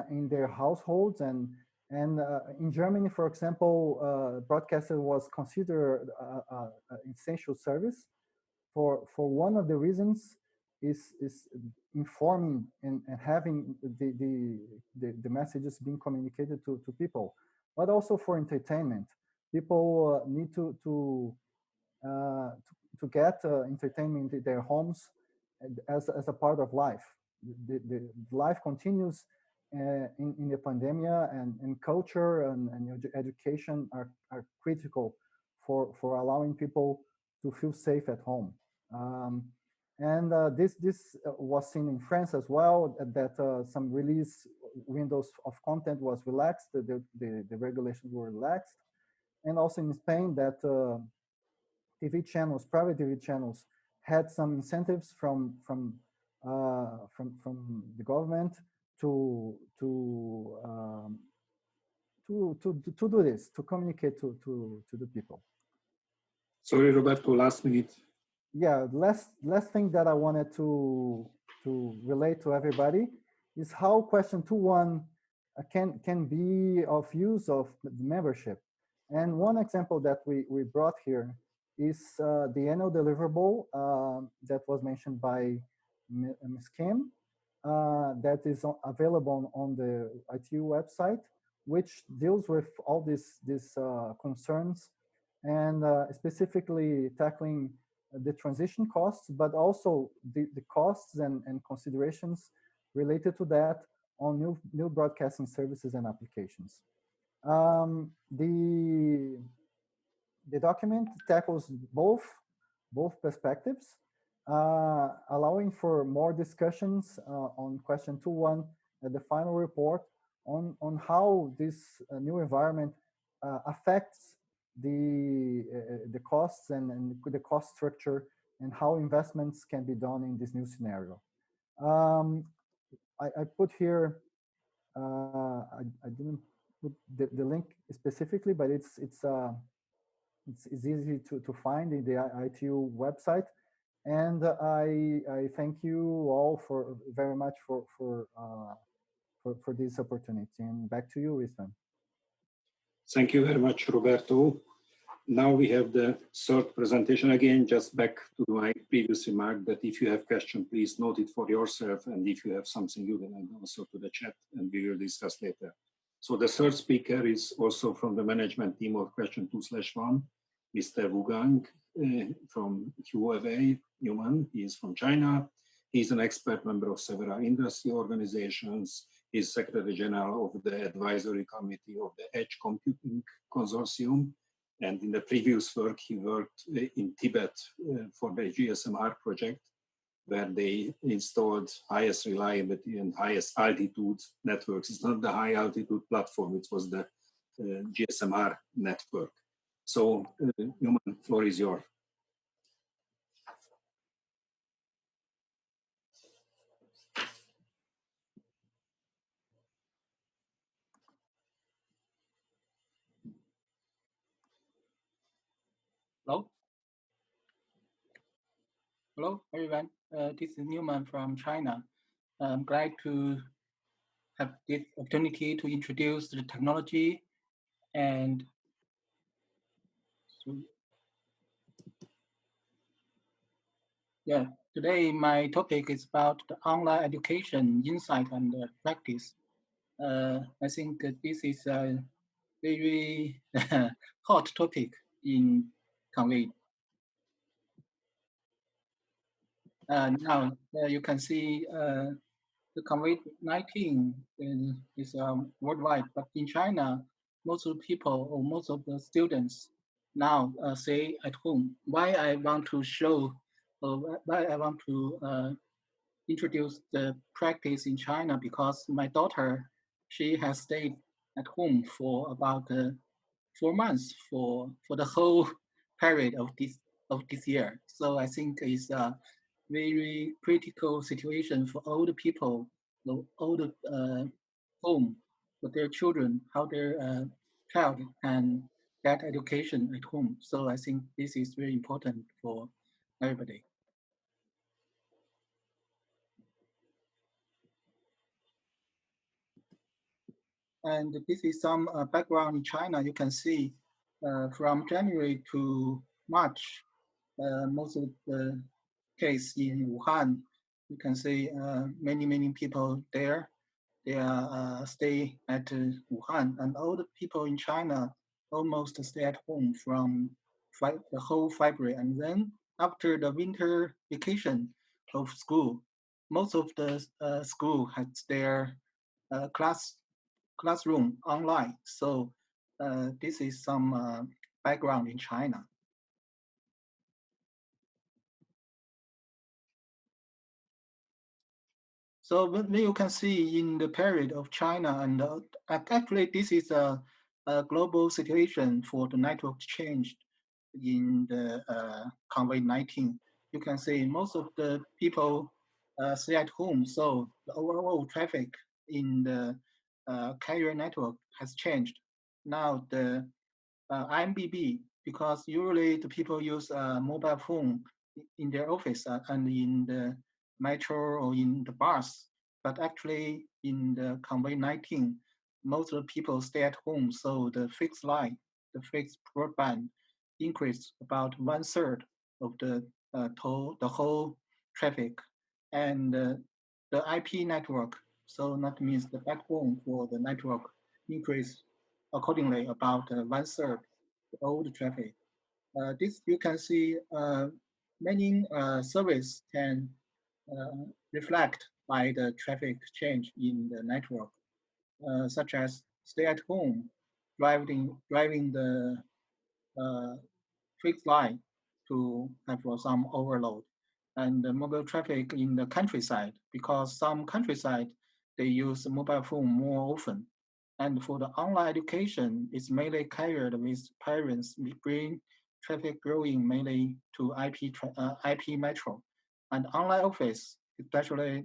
in their households, and in Germany, for example, broadcaster was considered an essential service for one of the reasons is informing and having the messages being communicated to people, but also for entertainment. People need to get entertainment in their homes as a part of life. The life continues in the pandemic, and culture and education are critical for allowing people to feel safe at home. And this was seen in France as well, that some release windows of content was relaxed, the regulations were relaxed, and also in Spain that TV channels, private TV channels, had some incentives from the government to do this, to communicate to the people. Sorry, Roberto, last minute. Yeah, last thing that I wanted to relate to everybody is how question 2.1 can be of use of the membership. And one example that we brought here is the annual deliverable that was mentioned by Ms. Kim, that is available on the ITU website, which deals with all these concerns, and specifically tackling the transition costs, but also the costs and considerations related to that on new broadcasting services and applications. The document tackles both perspectives, allowing for more discussions on question 2.1 at the final report on how this new environment affects the costs and the cost structure, and how investments can be done in this new scenario. I put here, I didn't put the link specifically, but it's easy to find in the ITU website. And I thank you all very much for this opportunity. And back to you, Isvan. Thank you very much, Roberto. Now we have the third presentation. Again, just back to my previous remark that if you have questions, please note it for yourself. And if you have something, you can add also to the chat and we will discuss later. So the third speaker is also from the management team of question 2/1, Mr. Wu Gang from QFA Newman. He is from China. He's an expert member of several industry organizations. He's Secretary General of the Advisory Committee of the Edge Computing Consortium. And in the previous work, he worked in Tibet for the GSMR project, where they installed highest reliability and highest altitude networks. It's not the high altitude platform, it was the GSMR network. So, Newman, floor is yours. Hello? Hello, everyone. This is Newman from China. I'm glad to have this opportunity to introduce the technology. And so, yeah, today my topic is about the online education insight and practice. I think this is a very hot topic in COVID. Now you can see the COVID-19 is worldwide, but in China, most of the people or most of the students now stay at home. Why I want to show, why I want to introduce the practice in China, because my daughter, she has stayed at home for about 4 months for the whole period of this year. So I think it's a very critical situation for all the people, all the home for their children, how their child can get education at home. So I think this is very important for everybody. And this is some background in China. You can see from January to March, most of the case in Wuhan, you can see many people there. They are stay at Wuhan, and all the people in China almost stay at home from the whole February. And then after the winter vacation of school, most of the school has their classroom online. So this is some background in China. So when you can see in the period of China, and actually this is a global situation for the network change in the COVID-19. You can see most of the people stay at home, so the overall traffic in the carrier network has changed. Now the IMBB, because usually the people use a mobile phone in their office and in the metro or in the bus, but actually in the COVID-19, most of the people stay at home, so the fixed line, the fixed broadband increased about 1/3 of the whole traffic, and the IP network, so that means the backbone for the network increased accordingly about 1/3 all the traffic. This you can see many service can reflect by the traffic change in the network, such as stay at home, driving the fixed line to have some overload, and the mobile traffic in the countryside, because some countryside they use mobile phone more often. And for the online education, it's mainly carried with parents bring traffic growing mainly to IP metro. And online office, especially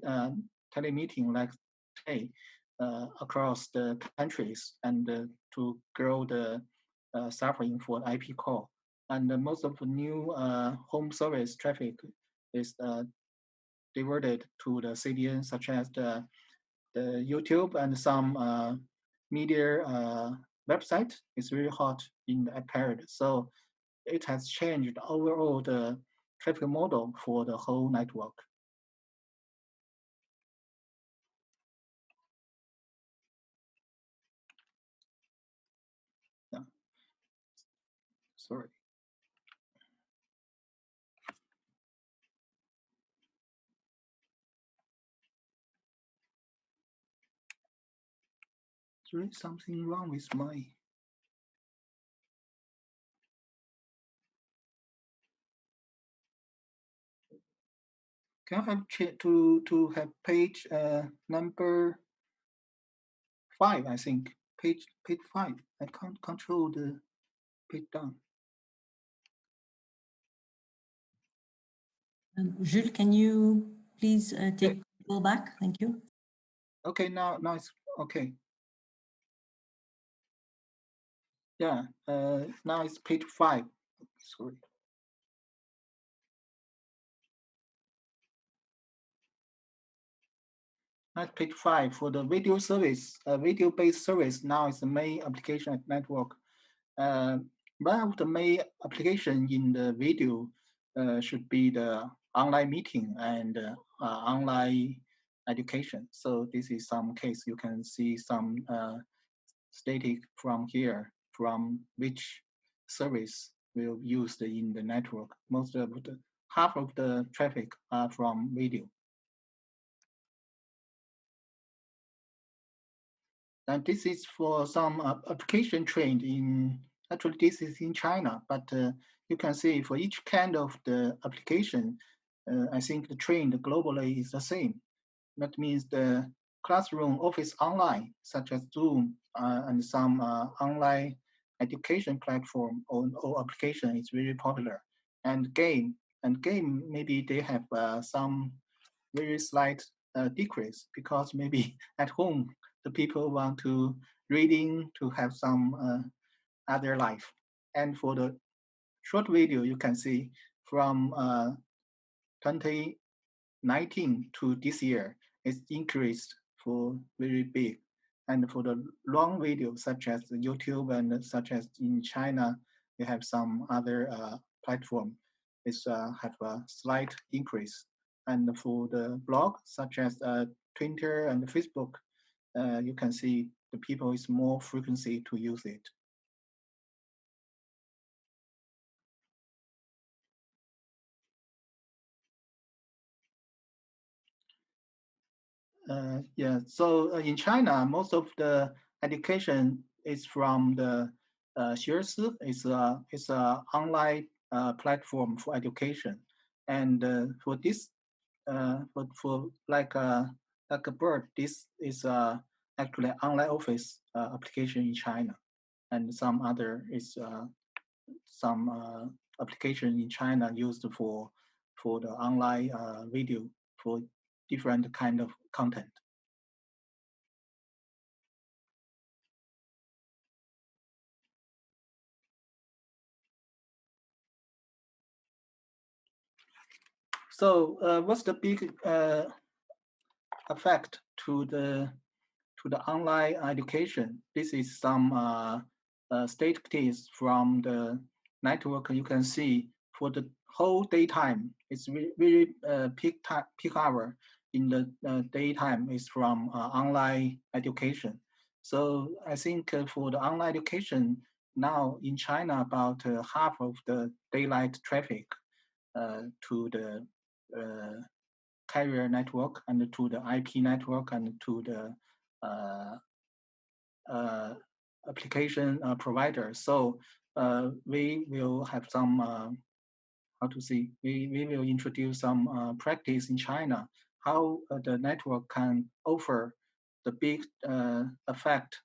telemeeting like today, across the countries, and to grow the suffering for IP call. And most of the new home service traffic is diverted to the CDN, such as the YouTube and some media website. Is very hot in that period. So it has changed overall the traffic model for the whole network. Yeah. Sorry. There is something wrong with my. Can I have to have page number 5? I think page 5. I can't control the page down. Jules, can you please take control back? Thank you. Okay, now it's okay. Yeah, now it's page 5. Sorry. That's page 5 for the video service. Video-based service now is the main application at network. One of the main application in the video should be the online meeting and online education. So this is some case. You can see some static from here, from which service will used in the network. Most of the half of the traffic are from video. And this is for some application trained in, actually this is in China, but you can see for each kind of the application, I think the trend globally is the same. That means the classroom office online, such as Zoom and some online education platform or application is very popular. And game maybe they have some very slight decrease because maybe at home the people want to reading to have some other life. And for the short video, you can see from 2019 to this year, it's increased for very big. And for the long video, such as YouTube and such as in China, we have some other platform, it's have a slight increase. And for the blog, such as Twitter and Facebook, you can see the people is more frequency to use it. Yeah, so in China, most of the education is from the 学思. It's a online platform for education, and for this, for like a bird, this is actually online office application in China, and some other is some application in China used for the online video for different kind of content. So what's the big effect to the online education? This is some statistics from the network. You can see for the whole daytime, it's really peak hour in the daytime is from online education. So I think for the online education now in China, about half of the daylight traffic to the carrier network and to the IP network and to the application provider. So we will have some, how to say, we will introduce some practice in China, how the network can offer the big effect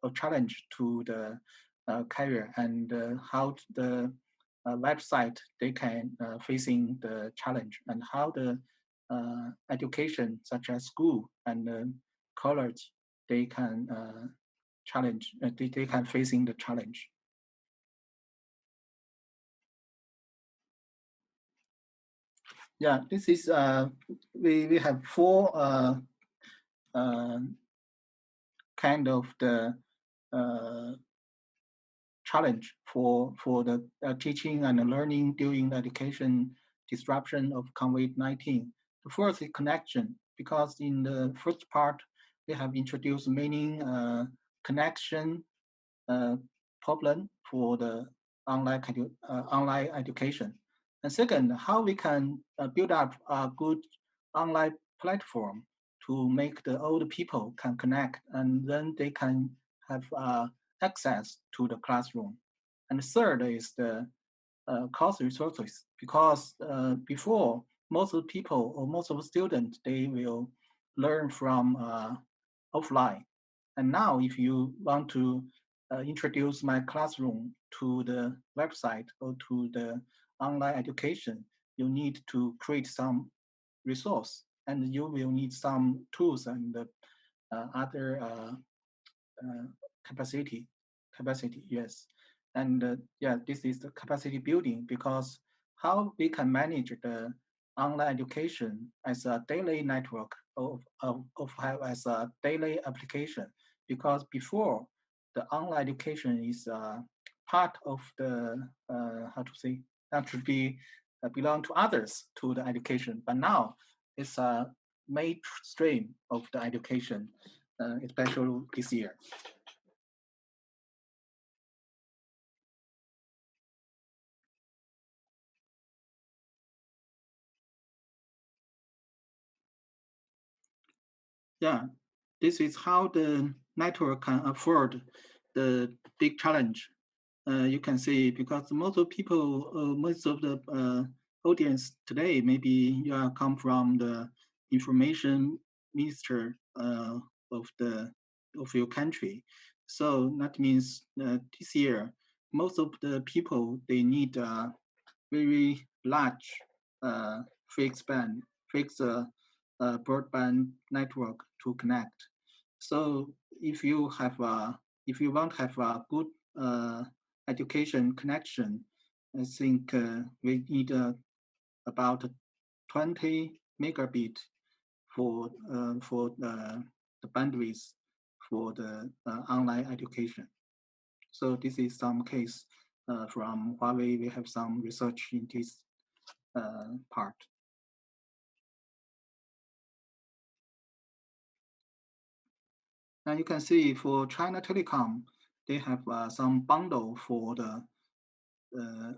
or challenge to the carrier and how the website they can facing the challenge and how the education such as school and college they can challenge they can facing the challenge. Yeah, this is we have four kind of the challenge for the teaching and learning during the education disruption of COVID-19. The first is connection, because in the first part, we have introduced many connection problem for the online education. And second, how we can build up a good online platform to make the old people can connect and then they can have access to the classroom. And third is the cost resources, because before most of the people or most of the students, they will learn from offline. And now if you want to introduce my classroom to the website or to the online education, you need to create some resource and you will need some tools and other capacity, yes. And yeah, this is the capacity building, because how we can manage the online education as a daily network as a daily application, because before the online education is part of the how to say, that should be belong to others to the education, but now it's mainstream of the education, especially this year. Yeah, this is how the network can afford the big challenge. You can see because most of people, most of the audience today, maybe you come from the information minister of your country. So that means this year, most of the people, they need a very large fixed broadband network to connect. So if you want to have a good education connection, I think we need about 20 megabit for the bandwidth for the online education. So this is some case from Huawei. We have some research in this part. And you can see for China Telecom, they have some bundle for the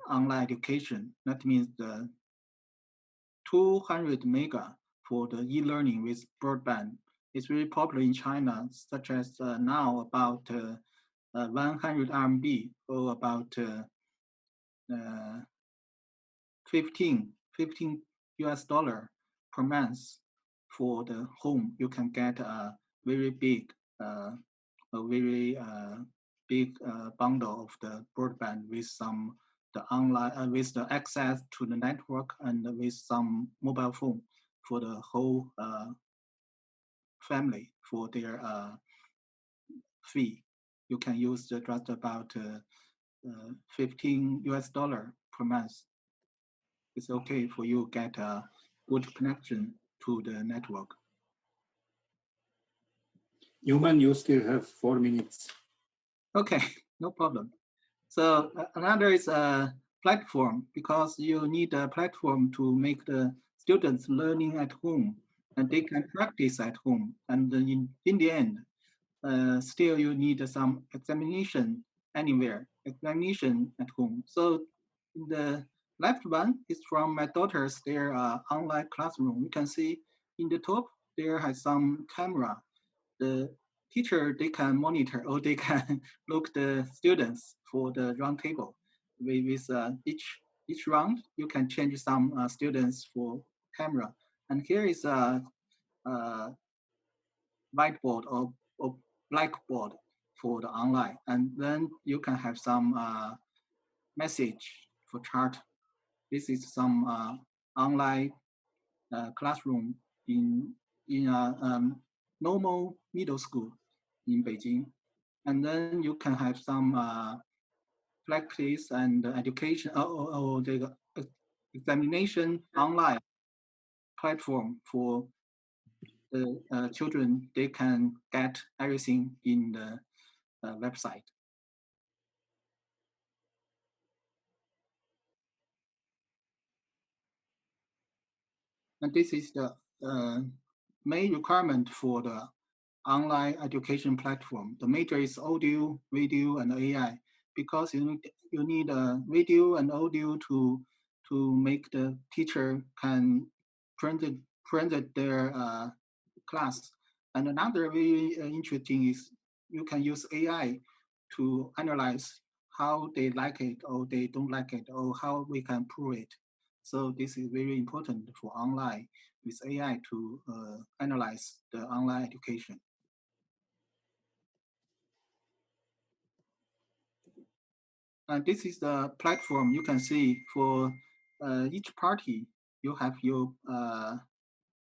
online education. That means the 200 mega for the e-learning with broadband. It's very popular in China, such as now about 100 RMB or about 15 US dollar per month for the home. You can get a very big bundle of the broadband with some the online with the access to the network and with some mobile phone for the whole family for their fee. You can use just about 15 US dollar per month. It's okay for you get a good connection to the network. Newman, you still have 4 minutes. Okay, no problem. So another is a platform, because you need a platform to make the students learning at home and they can practice at home. And in the end, still you need some examination anywhere, examination at home. So in the left one is from my daughter's their online classroom. You can see in the top there has some camera. The teacher, they can monitor or they can look the students for the round table. With each round, you can change some students for camera. And here is a whiteboard or blackboard for the online. And then you can have some message for chart. This is some online classroom in a normal middle school in Beijing. And then you can have some practice and education or the examination online platform for the children. They can get everything in the website. And this is the main requirement for the online education platform. The major is audio, video, and AI, because you need a video and audio to make the teacher can present their class. And another very interesting is you can use AI to analyze how they like it or they don't like it, or how we can prove it. So this is very important for online with AI to analyze the online education. And this is the platform you can see for each party. You have your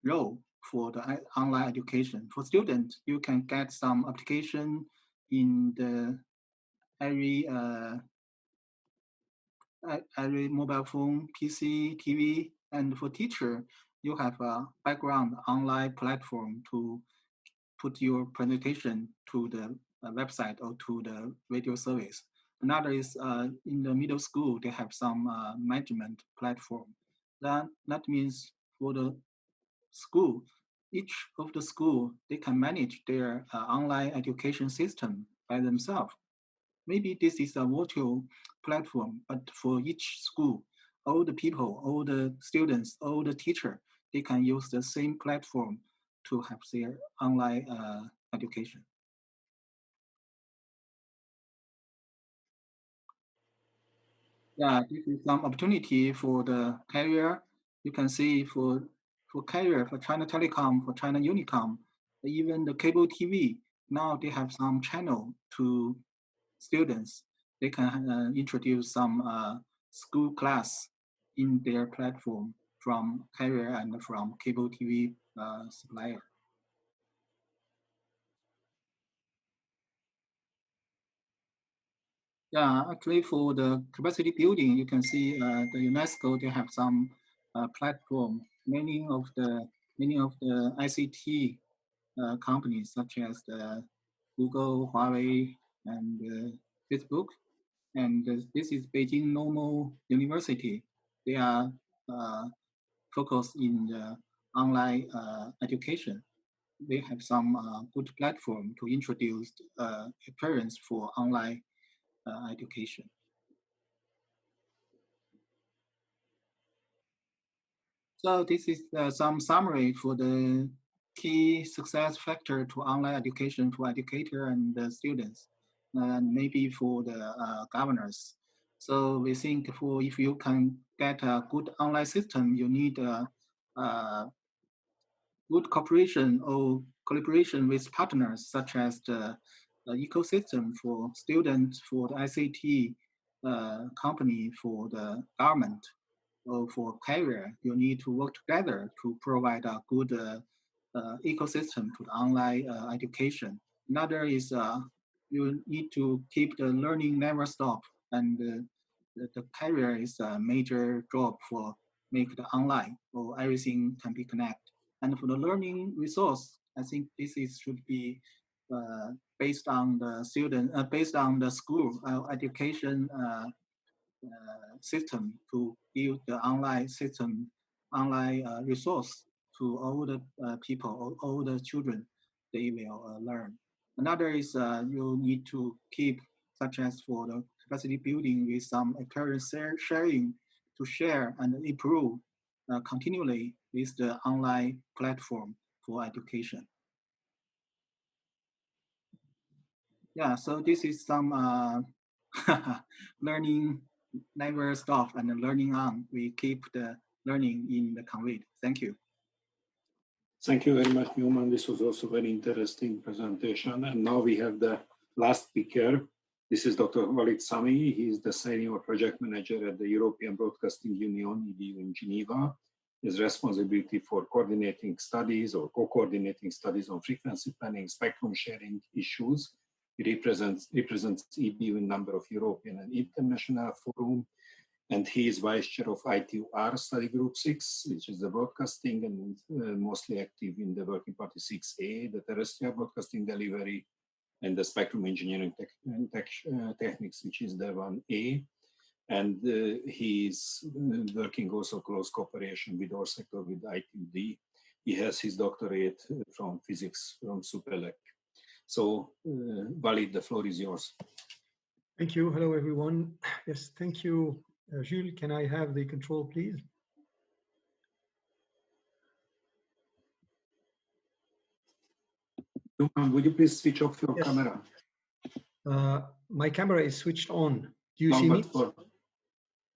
role for the online education. For students, you can get some application in the every mobile phone, PC, TV, and for teacher, you have a background online platform to put your presentation to the website or to the video service. Another is in the middle school, they have some management platform. That means for the school, each of the school, they can manage their online education system by themselves. Maybe this is a virtual platform, but for each school, all the people, all the students, all the teacher, they can use the same platform to have their online education. Yeah, this is some opportunity for the carrier. You can see for carrier, for China Telecom, for China Unicom, even the cable TV, now they have some channel to students. They can introduce some school class in their platform from carrier and from cable TV supplier. Yeah, actually for the capacity building, you can see the UNESCO, they have some platform. Many of the ICT companies such as the Google, Huawei, and Facebook. And this is Beijing Normal University. They are focused in the online education. They have some good platform to introduce parents for online education. So this is some summary for the key success factor to online education for educator and the students, and maybe for the governors. So we think for if you can get a good online system, you need a good cooperation or collaboration with partners such as the ecosystem for students, for the ICT company, for the government, or for carrier. You need to work together to provide a good ecosystem to the online education. Another is you need to keep the learning never stop, and the carrier is a major job for make the online or everything can be connected. And for the learning resource, I think this is should be based on the student, based on the school education system to build the online system, online resource to all the people, all the children, they will learn. Another is you need to keep, such as for the capacity building with some experience sharing to share and improve continually with the online platform for education. Yeah, so this is some learning never stop and learning on. We keep the learning in the COVID. Thank you. Thank you very much, Newman. This was also very interesting presentation. And now we have the last speaker. This is Dr. Walid Sami. He is the Senior Project Manager at the European Broadcasting Union, EBU in Geneva. His responsibility for coordinating studies or co-coordinating studies on frequency planning, spectrum sharing issues. He represents EBU in a number of European and international forums. And he is vice chair of ITUR study group 6, which is the broadcasting, and mostly active in the working party 6A, the terrestrial broadcasting delivery, and the spectrum engineering techniques, which is the 1A. And he is working also close cooperation with our sector, with ITUD. He has his doctorate from physics from Supelec. So, Walid, the floor is yours. Thank you. Hello, everyone. Yes, thank you. Jules, can I have the control, please? Would you please switch off your Yes. camera? My camera is switched on. Do you see me?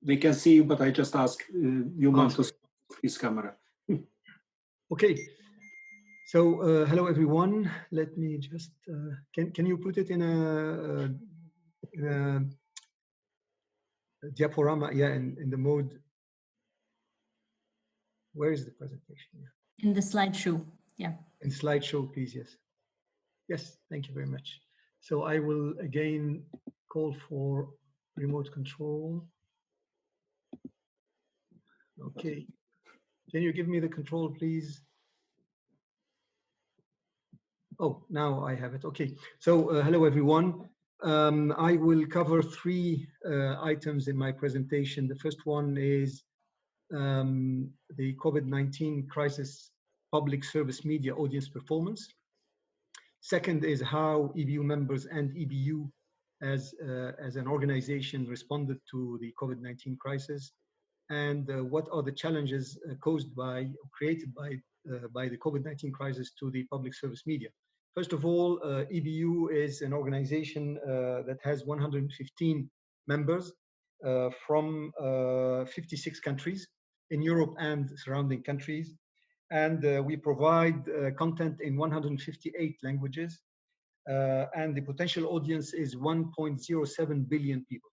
We can see you, but I just asked you want to switch off his camera. Okay. So, hello, everyone. Let me just, can you put it in a diaporama? Yeah, in the mode. Where is the presentation? In the slideshow, yeah. In slideshow, please, yes. Yes, thank you very much. So I will again call for remote control. Okay. Can you give me the control, please? Oh, now I have it. Okay. So hello, everyone. I will cover three items in my presentation. The first one is the COVID-19 crisis public service media audience performance. Second is how EBU members and EBU as an organization responded to the COVID-19 crisis, and what are the challenges caused by, or created by the COVID-19 crisis to the public service media. First of all, EBU is an organization that has 115 members from 56 countries in Europe and surrounding countries. And we provide content in 158 languages. And the potential audience is 1.07 billion people.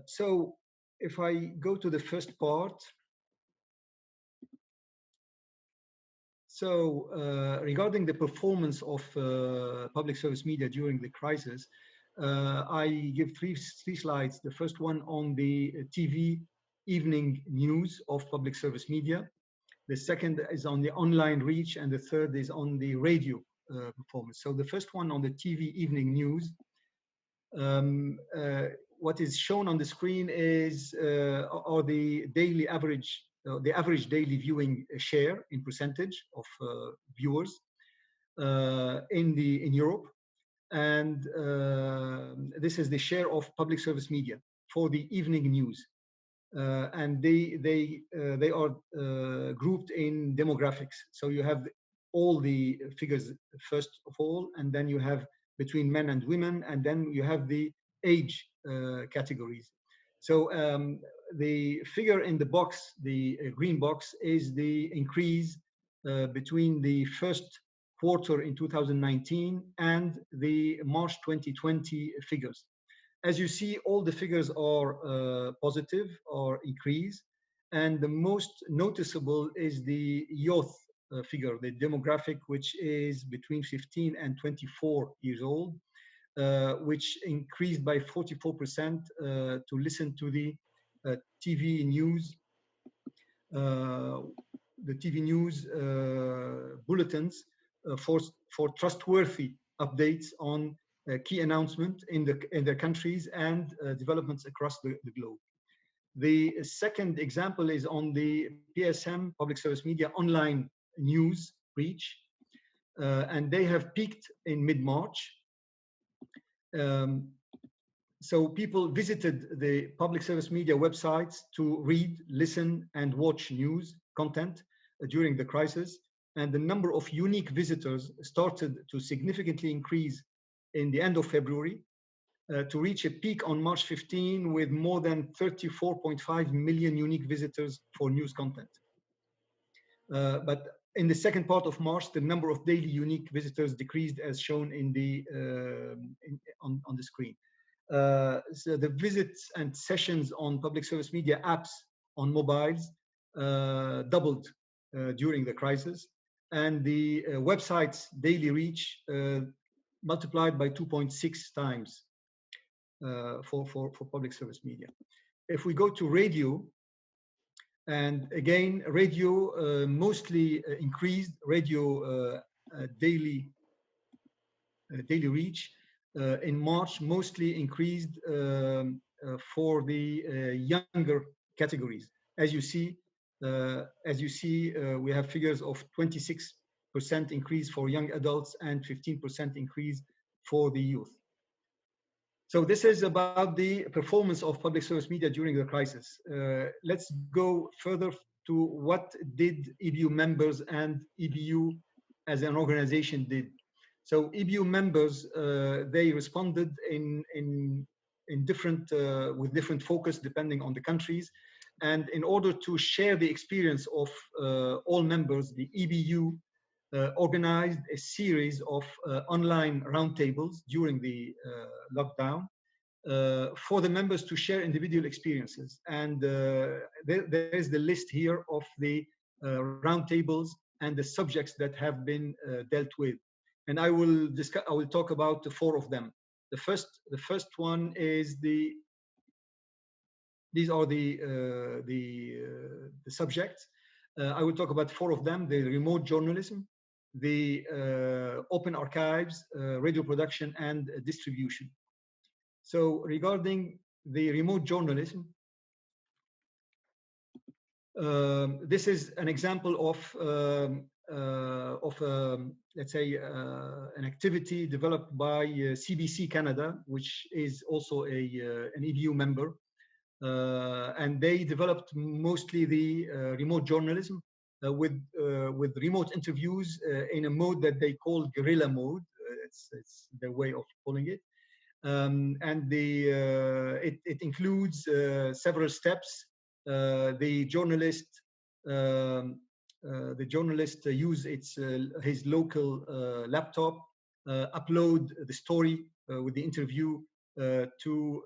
So if I go to the first part, so regarding the performance of public service media during the crisis, I give three slides. The first one on the TV evening news of public service media. The second is on the online reach, and the third is on the radio performance. So the first one on the TV evening news. What is shown on the screen is are the daily average, the average daily viewing share in percentage of viewers in Europe, and this is the share of public service media for the evening news, and they are grouped in demographics. So you have all the figures first of all, and then you have between men and women, and then you have the age categories. So the figure in the box, the green box, is the increase between the first quarter in 2019 and the March 2020 figures. As you see, all the figures are positive or increase, and the most noticeable is the youth figure, the demographic, which is between 15 and 24 years old, which increased by 44% to listen to the TV news, bulletins for trustworthy updates on key announcements in their countries and developments across the globe. The second example is on the PSM, Public Service Media, online news reach, and they have peaked in mid-March. So people visited the public service media websites to read, listen, and watch news content during the crisis. And the number of unique visitors started to significantly increase in the end of February to reach a peak on March 15 with more than 34.5 million unique visitors for news content. But in the second part of March, the number of daily unique visitors decreased, as shown in the on the screen. So the visits and sessions on public service media apps on mobiles doubled during the crisis, and the website's daily reach multiplied by 2.6 times for public service media. If we go to radio, and again, radio mostly increased, radio daily reach in March mostly increased for the younger categories. As you see, we have figures of 26% increase for young adults and 15% increase for the youth. So this is about the performance of public service media during the crisis. Let's go further to what did EBU members and EBU as an organization did. So EBU members, they responded in different, with different focus depending on the countries. And in order to share the experience of all members, the EBU organized a series of online roundtables during the lockdown for the members to share individual experiences. And there is the list here of the roundtables and the subjects that have been dealt with. And I will talk about the 4 of them. The first one is these are the subjects. I will talk about 4 of them: the remote journalism, the open archives, radio production, and distribution. So regarding the remote journalism, this is an example of let's say an activity developed by CBC Canada, which is also an EBU member, and they developed mostly the remote journalism with remote interviews in a mode that they call guerrilla mode. It's their way of calling it. And it includes several steps. The journalist use his local laptop, upload the story with the interview to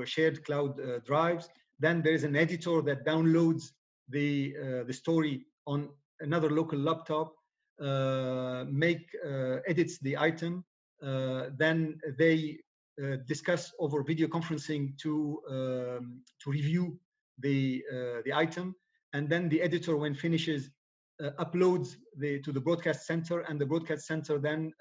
shared cloud drives. Then there is an editor that downloads the story on another local laptop, edits the item. Then they discuss over video conferencing to review the item, and then the editor, when finishes, uploads to the broadcast center, and the broadcast center then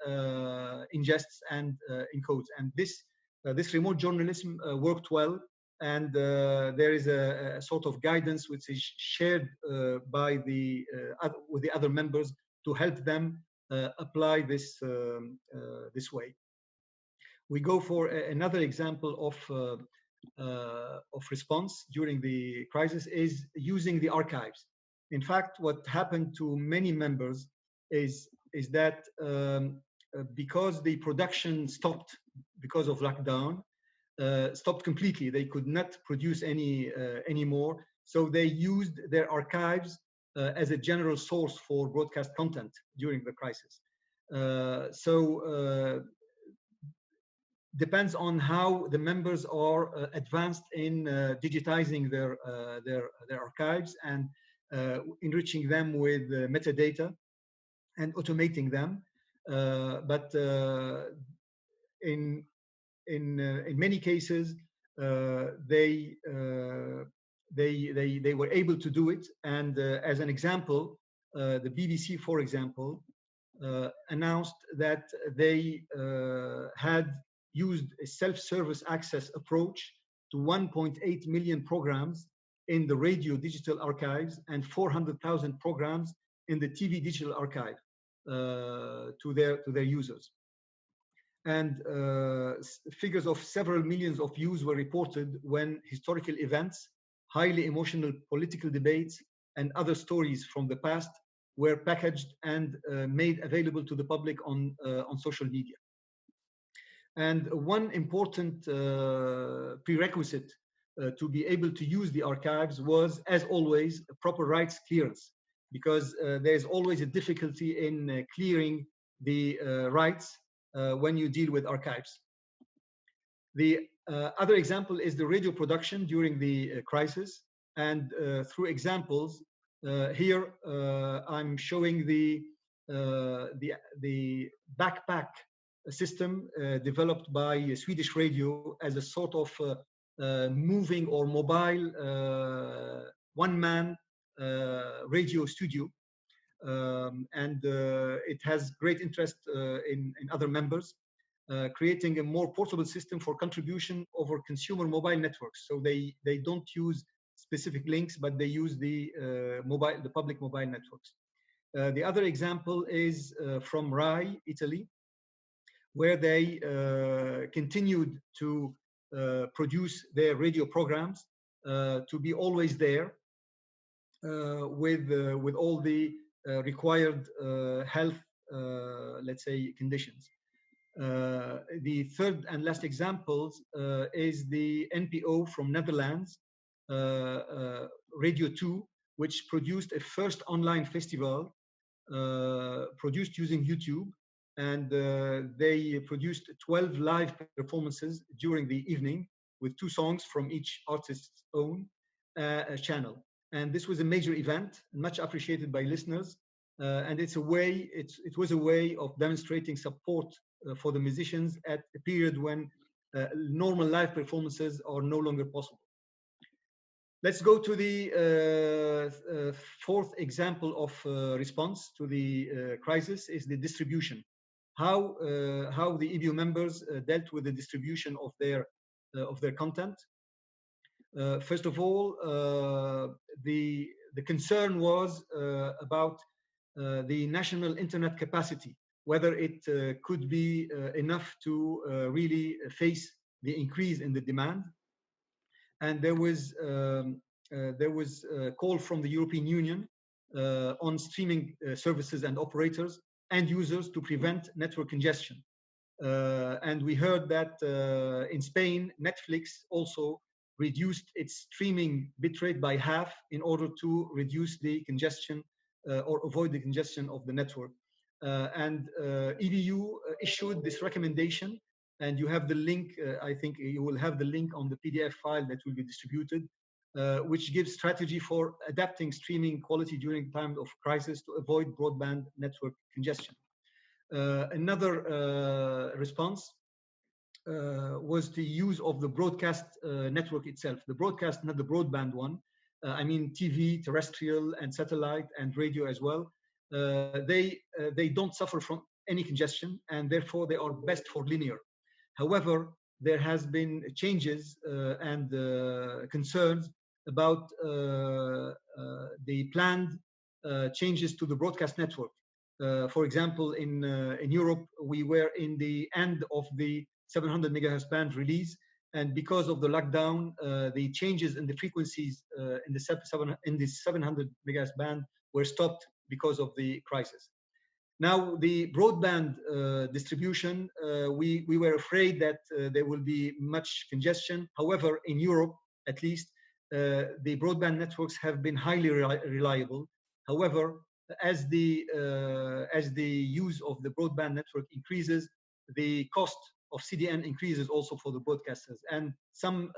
ingests and encodes. And this remote journalism worked well, and there is a sort of guidance which is shared by with the other members to help them apply this way. We go for another example of response during the crisis is using the archives. In fact, what happened to many members is that because the production stopped because of lockdown, stopped completely, they could not produce anymore. So they used their archives as a general source for broadcast content during the crisis. Depends on how the members are advanced in digitizing their archives and enriching them with metadata and automating them. But in many cases, they were able to do it. And as an example, the BBC, for example, announced that they had used a self-service access approach to 1.8 million programs in the radio digital archives and 400,000 programs in the TV digital archive to their users. And figures of several millions of views were reported when historical events, highly emotional political debates, and other stories from the past were packaged and made available to the public on social media. And one important prerequisite to be able to use the archives was, as always, a proper rights clearance, because there's always a difficulty in clearing the rights when you deal with archives. The other example is the radio production during the crisis, and through examples, here I'm showing the backpack system developed by Swedish Radio as a sort of moving or mobile one-man radio studio, and it has great interest in other members, creating a more portable system for contribution over consumer mobile networks. So they don't use specific links, but they use the public mobile networks. The other example is from Rai, Italy, where they continued to produce their radio programs to be always there with all the required health, let's say, conditions. The third and last example is the NPO from Netherlands, Radio 2, which produced a first online festival produced using YouTube. And they produced 12 live performances during the evening with 2 songs from each artist's own channel. And this was a major event, much appreciated by listeners. And it was a way of demonstrating support for the musicians at a period when normal live performances are no longer possible. Let's go to the fourth example of response to the crisis is the distribution. How the EBU members dealt with the distribution of their content. First of all, the concern was about the national internet capacity, whether it could be enough to really face the increase in the demand. And there was a call from the European Union on streaming services and operators and users to prevent network congestion. And we heard that in Spain, Netflix also reduced its streaming bitrate by half in order to reduce the congestion or avoid the congestion of the network. And EBU issued this recommendation, and you have the link, I think you will have the link on the PDF file that will be distributed, which gives strategy for adapting streaming quality during times of crisis to avoid broadband network congestion. Another response was the use of the broadcast network itself. The broadcast, not the broadband one. I mean TV, terrestrial, and satellite, and radio as well. They don't suffer from any congestion, and therefore they are best for linear. However, there has been changes and concerns about the planned changes to the broadcast network. For example, in Europe, we were in the end of the 700 megahertz band release, and because of the lockdown, the changes in the frequencies in the 700 megahertz band were stopped because of the crisis. Now, the broadband distribution, we were afraid that there will be much congestion. However, in Europe, at least, the broadband networks have been highly reliable. However, as the use of the broadband network increases, the cost of CDN increases also for the broadcasters. And some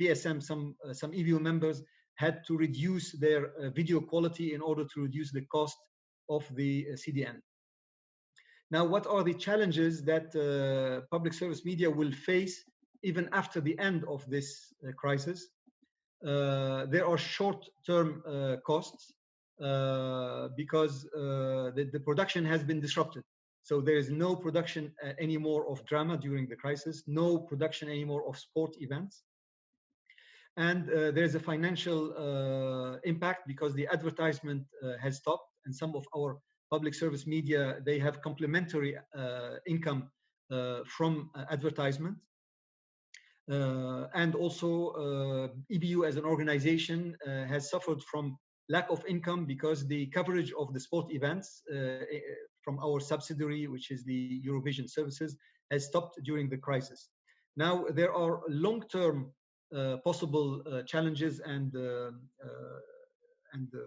PSM, some EBU members had to reduce their video quality in order to reduce the cost of the CDN. Now, what are the challenges that public service media will face even after the end of this crisis? There are short-term costs because the production has been disrupted. So there is no production anymore of drama during the crisis, no production anymore of sport events. And there's a financial impact because the advertisement has stopped, and some of our public service media, they have complementary income from advertisement. And also EBU as an organization has suffered from lack of income because the coverage of the sport events from our subsidiary, which is the Eurovision Services, has stopped during the crisis. Now, there are long-term possible challenges and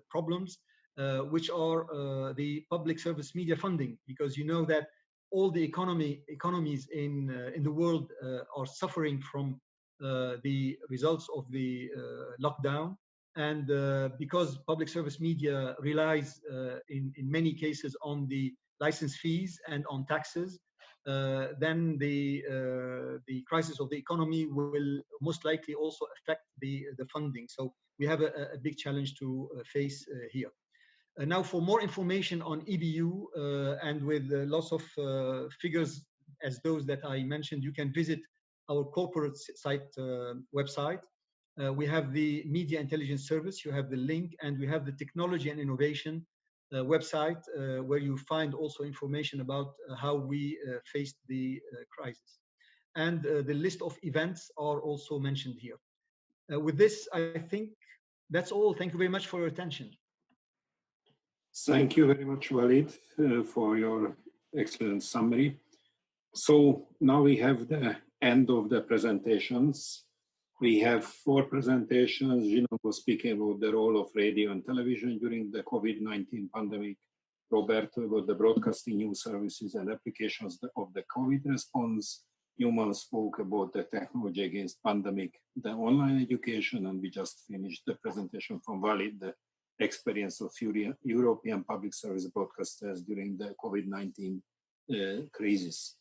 problems, which are the public service media funding, because you know that all the economies in the world are suffering from the results of the lockdown, and because public service media relies in many cases on the license fees and on taxes, then the crisis of the economy will most likely also affect the funding. So we have a big challenge to face here. Now, for more information on EBU and with lots of figures as those that I mentioned, you can visit our corporate site website. We have the Media Intelligence Service, you have the link, and we have the Technology and Innovation website where you find also information about how we faced the crisis. And the list of events are also mentioned here. With this, I think that's all. Thank you very much for your attention. Thank you very much, Walid, for your excellent summary. So now we have the end of the presentations. We have 4 presentations. Gino was speaking about the role of radio and television during the COVID-19 pandemic. Roberto about the broadcasting news services and applications of the COVID response. Newman spoke about the technology against pandemic, the online education, and we just finished the presentation from Walid, the experience of European public service broadcasters during the COVID-19 crisis.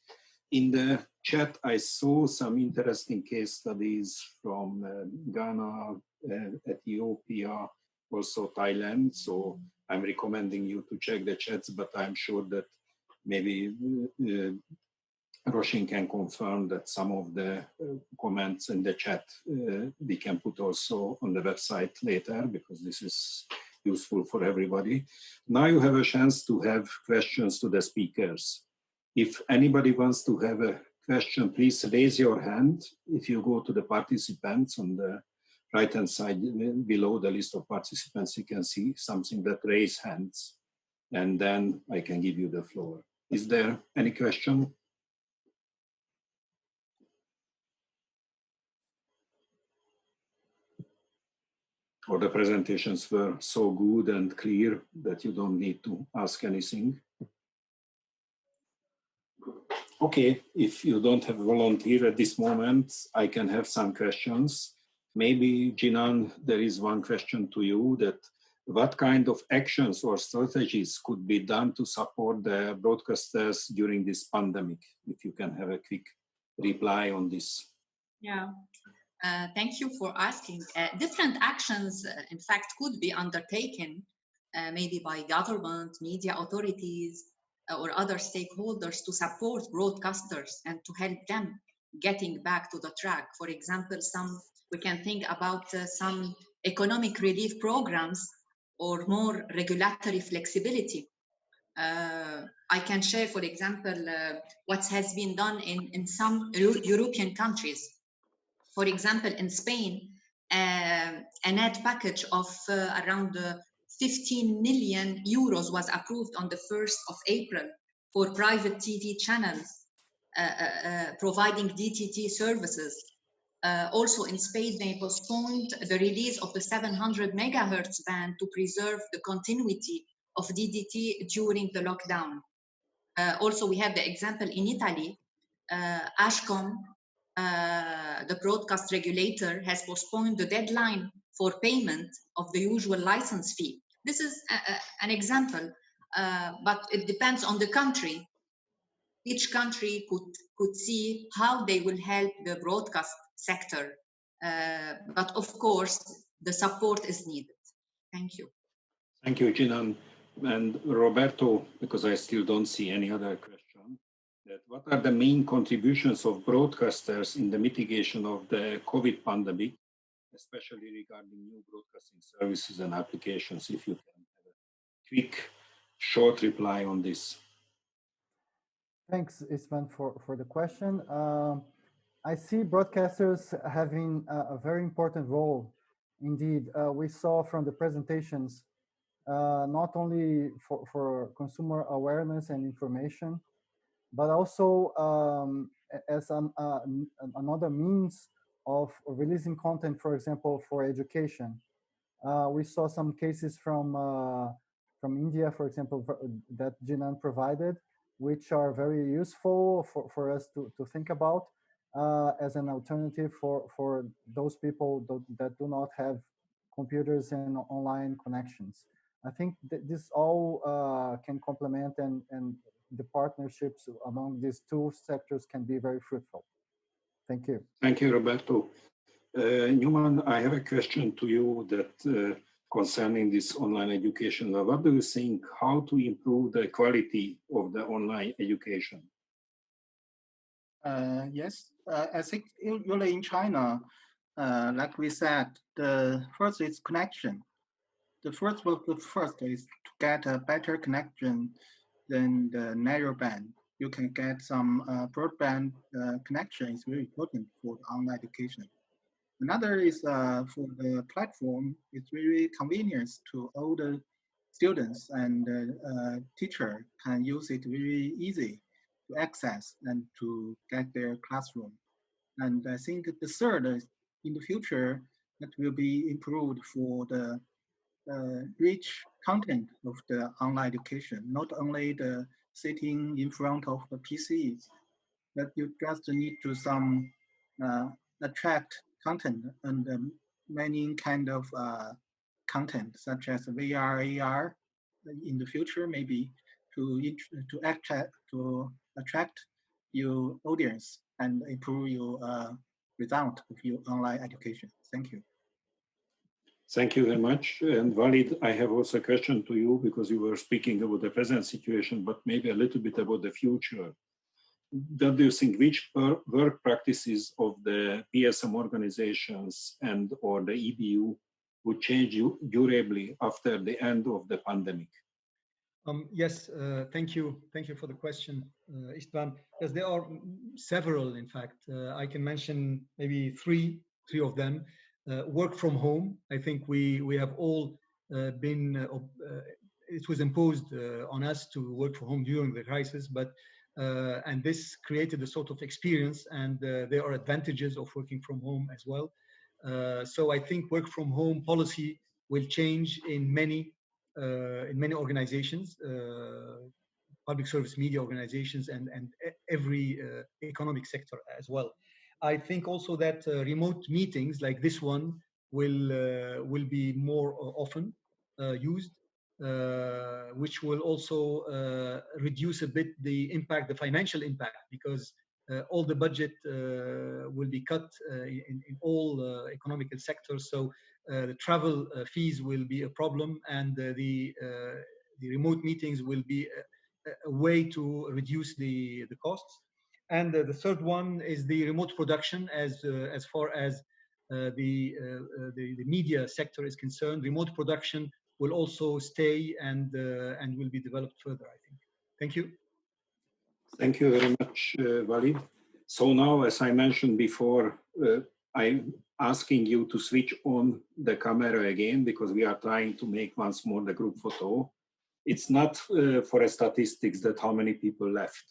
In the chat, I saw some interesting case studies from Ghana, Ethiopia, also Thailand. So I'm recommending you to check the chats, but I'm sure that maybe Roshin can confirm that some of the comments in the chat we can put also on the website later, because this is useful for everybody. Now you have a chance to have questions to the speakers. If anybody wants to have a question, please raise your hand. If you go to the participants on the right-hand side below the list of participants, you can see something that raise hands, and then I can give you the floor. Is there any question? Or the presentations were so good and clear that you don't need to ask anything? Okay, if you don't have a volunteer at this moment, I can have some questions. Maybe, Jinan, there is one question to you, that what kind of actions or strategies could be done to support the broadcasters during this pandemic? If you can have a quick reply on this. Yeah. Thank you for asking. Different actions, in fact, could be undertaken maybe by government, media authorities, or other stakeholders to support broadcasters and to help them getting back to the track. For example, we can think about some economic relief programs or more regulatory flexibility. I can share, for example, what has been done in some European countries. For example, in Spain, a net package of around 15 million euros was approved on the 1st of April for private TV channels providing DTT services. Also in Spain, they postponed the release of the 700 megahertz band to preserve the continuity of DTT during the lockdown. Also, we have the example in Italy, Ashcom, the broadcast regulator, has postponed the deadline for payment of the usual license fee. This is an example, but it depends on the country. Each country could see how they will help the broadcast sector. But of course, the support is needed. Thank you. Thank you, Jinan. And Roberto, because I still don't see any other question, that what are the main contributions of broadcasters in the mitigation of the COVID pandemic, especially regarding new broadcasting services and applications? If you can have a quick, short reply on this. Thanks, Isvan, for the question. I see broadcasters having a very important role. Indeed, we saw from the presentations, not only for consumer awareness and information, but also as another means of releasing content, for example, for education. We saw some cases from India, for example, that Jinan provided, which are very useful for us to think about as an alternative for those people that do not have computers and online connections. I think that this all can complement, and the partnerships among these two sectors can be very fruitful. Thank you. Thank you, Roberto. Newman, I have a question to you that concerning this online education. What do you think, how to improve the quality of the online education? Yes, I think usually in China, like we said, the first is connection. The first is to get a better connection than the narrow band. You can get some broadband connection. It's very important for the online education. Another is for the platform. It's very convenient to all the students, and teacher can use it very easy to access and to get their classroom. And I think the third is in the future that will be improved for the rich content of the online education, not only the sitting in front of the PC, but you just need to some attract content and many kind of content such as VR, AR in the future, maybe to attract your audience and improve your result of your online education. Thank you. Thank you very much. And Walid, I have also a question to you, because you were speaking about the present situation, but maybe a little bit about the future. What do you think, which work practices of the PSM organizations and or the EBU would change durably after the end of the pandemic? Yes, thank you. Thank you for the question, Istvan. Yes, there are several, in fact. I can mention maybe three of them. Work from home. I think we have all it was imposed on us to work from home during the crisis, but and this created a sort of experience, and there are advantages of working from home as well. So I think work from home policy will change in many organizations, public service media organizations, and every economic sector as well. I think also that remote meetings like this one will be more often used, which will also reduce a bit the impact, the financial impact, because all the budget will be cut in all economical sectors. So the travel fees will be a problem, and the remote meetings will be a way to reduce the costs. And the third one is the remote production. As far as the media sector is concerned, remote production will also stay and will be developed further, I think. Thank you. Thank you very much, Walid. So now, as I mentioned before, I'm asking you to switch on the camera again, because we are trying to make once more the group photo. It's not for a statistics that how many people left,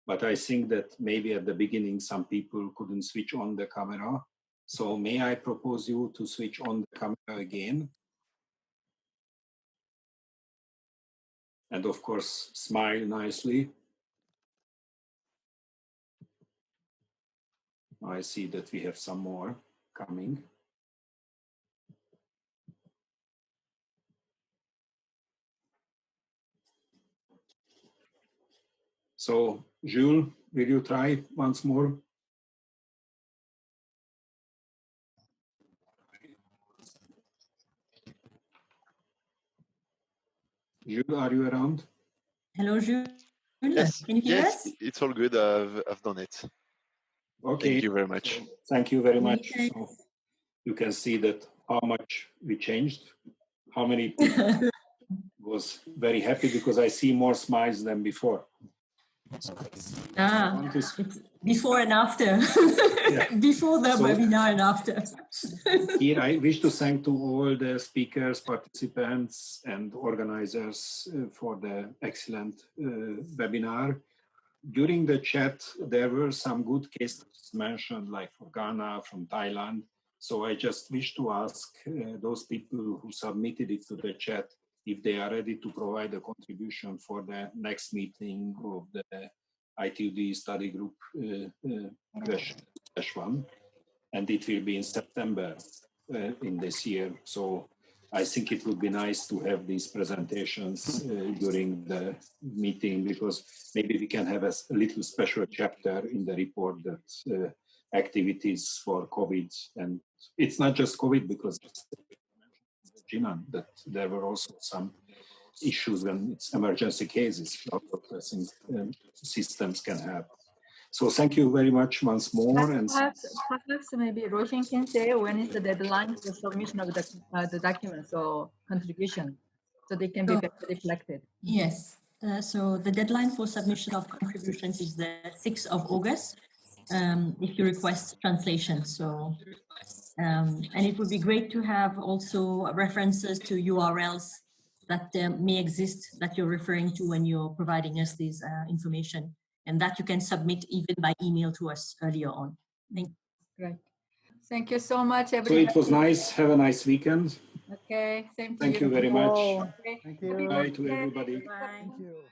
but I think that maybe at the beginning some people couldn't switch on the camera. So may I propose you to switch on the camera again? And of course, smile nicely. I see that we have some more coming. So, Jules, will you try once more? Jules, are you around? Hello, Jules. Yes, Can you hear us? It's all good. I've done it. Okay. Thank you very much. So, thank you very much. Okay. So you can see that how much we changed, how many people was very happy, because I see more smiles than before. So, it's before and after. Before the webinar and after. Here I wish to thank to all the speakers, participants, and organizers for the excellent webinar. During the chat, there were some good cases mentioned, like for Ghana, from Thailand. So I just wish to ask those people who submitted it to the chat if they are ready to provide a contribution for the next meeting of the ITUD study group /1. And it will be in September in this year. So I think it would be nice to have these presentations during the meeting, because maybe we can have a little special chapter in the report that activities for COVID, and it's not just COVID, because Jinan, that there were also some issues when it's emergency cases, I think systems can have. So thank you very much once more. And perhaps maybe Roshan can say when is the deadline for submission of the documents or contribution, so they can be better reflected. Yes. So the deadline for submission of contributions is the 6th of August. If you request translation. So, and it would be great to have also references to URLs that may exist that you're referring to when you're providing us this information, and that you can submit even by email to us earlier on. Great. Thank you so much, everybody. So it was nice. Have a nice weekend. Okay. Same to you. Thank you very much. Okay. Thank you. Bye to everybody. Bye. Thank you.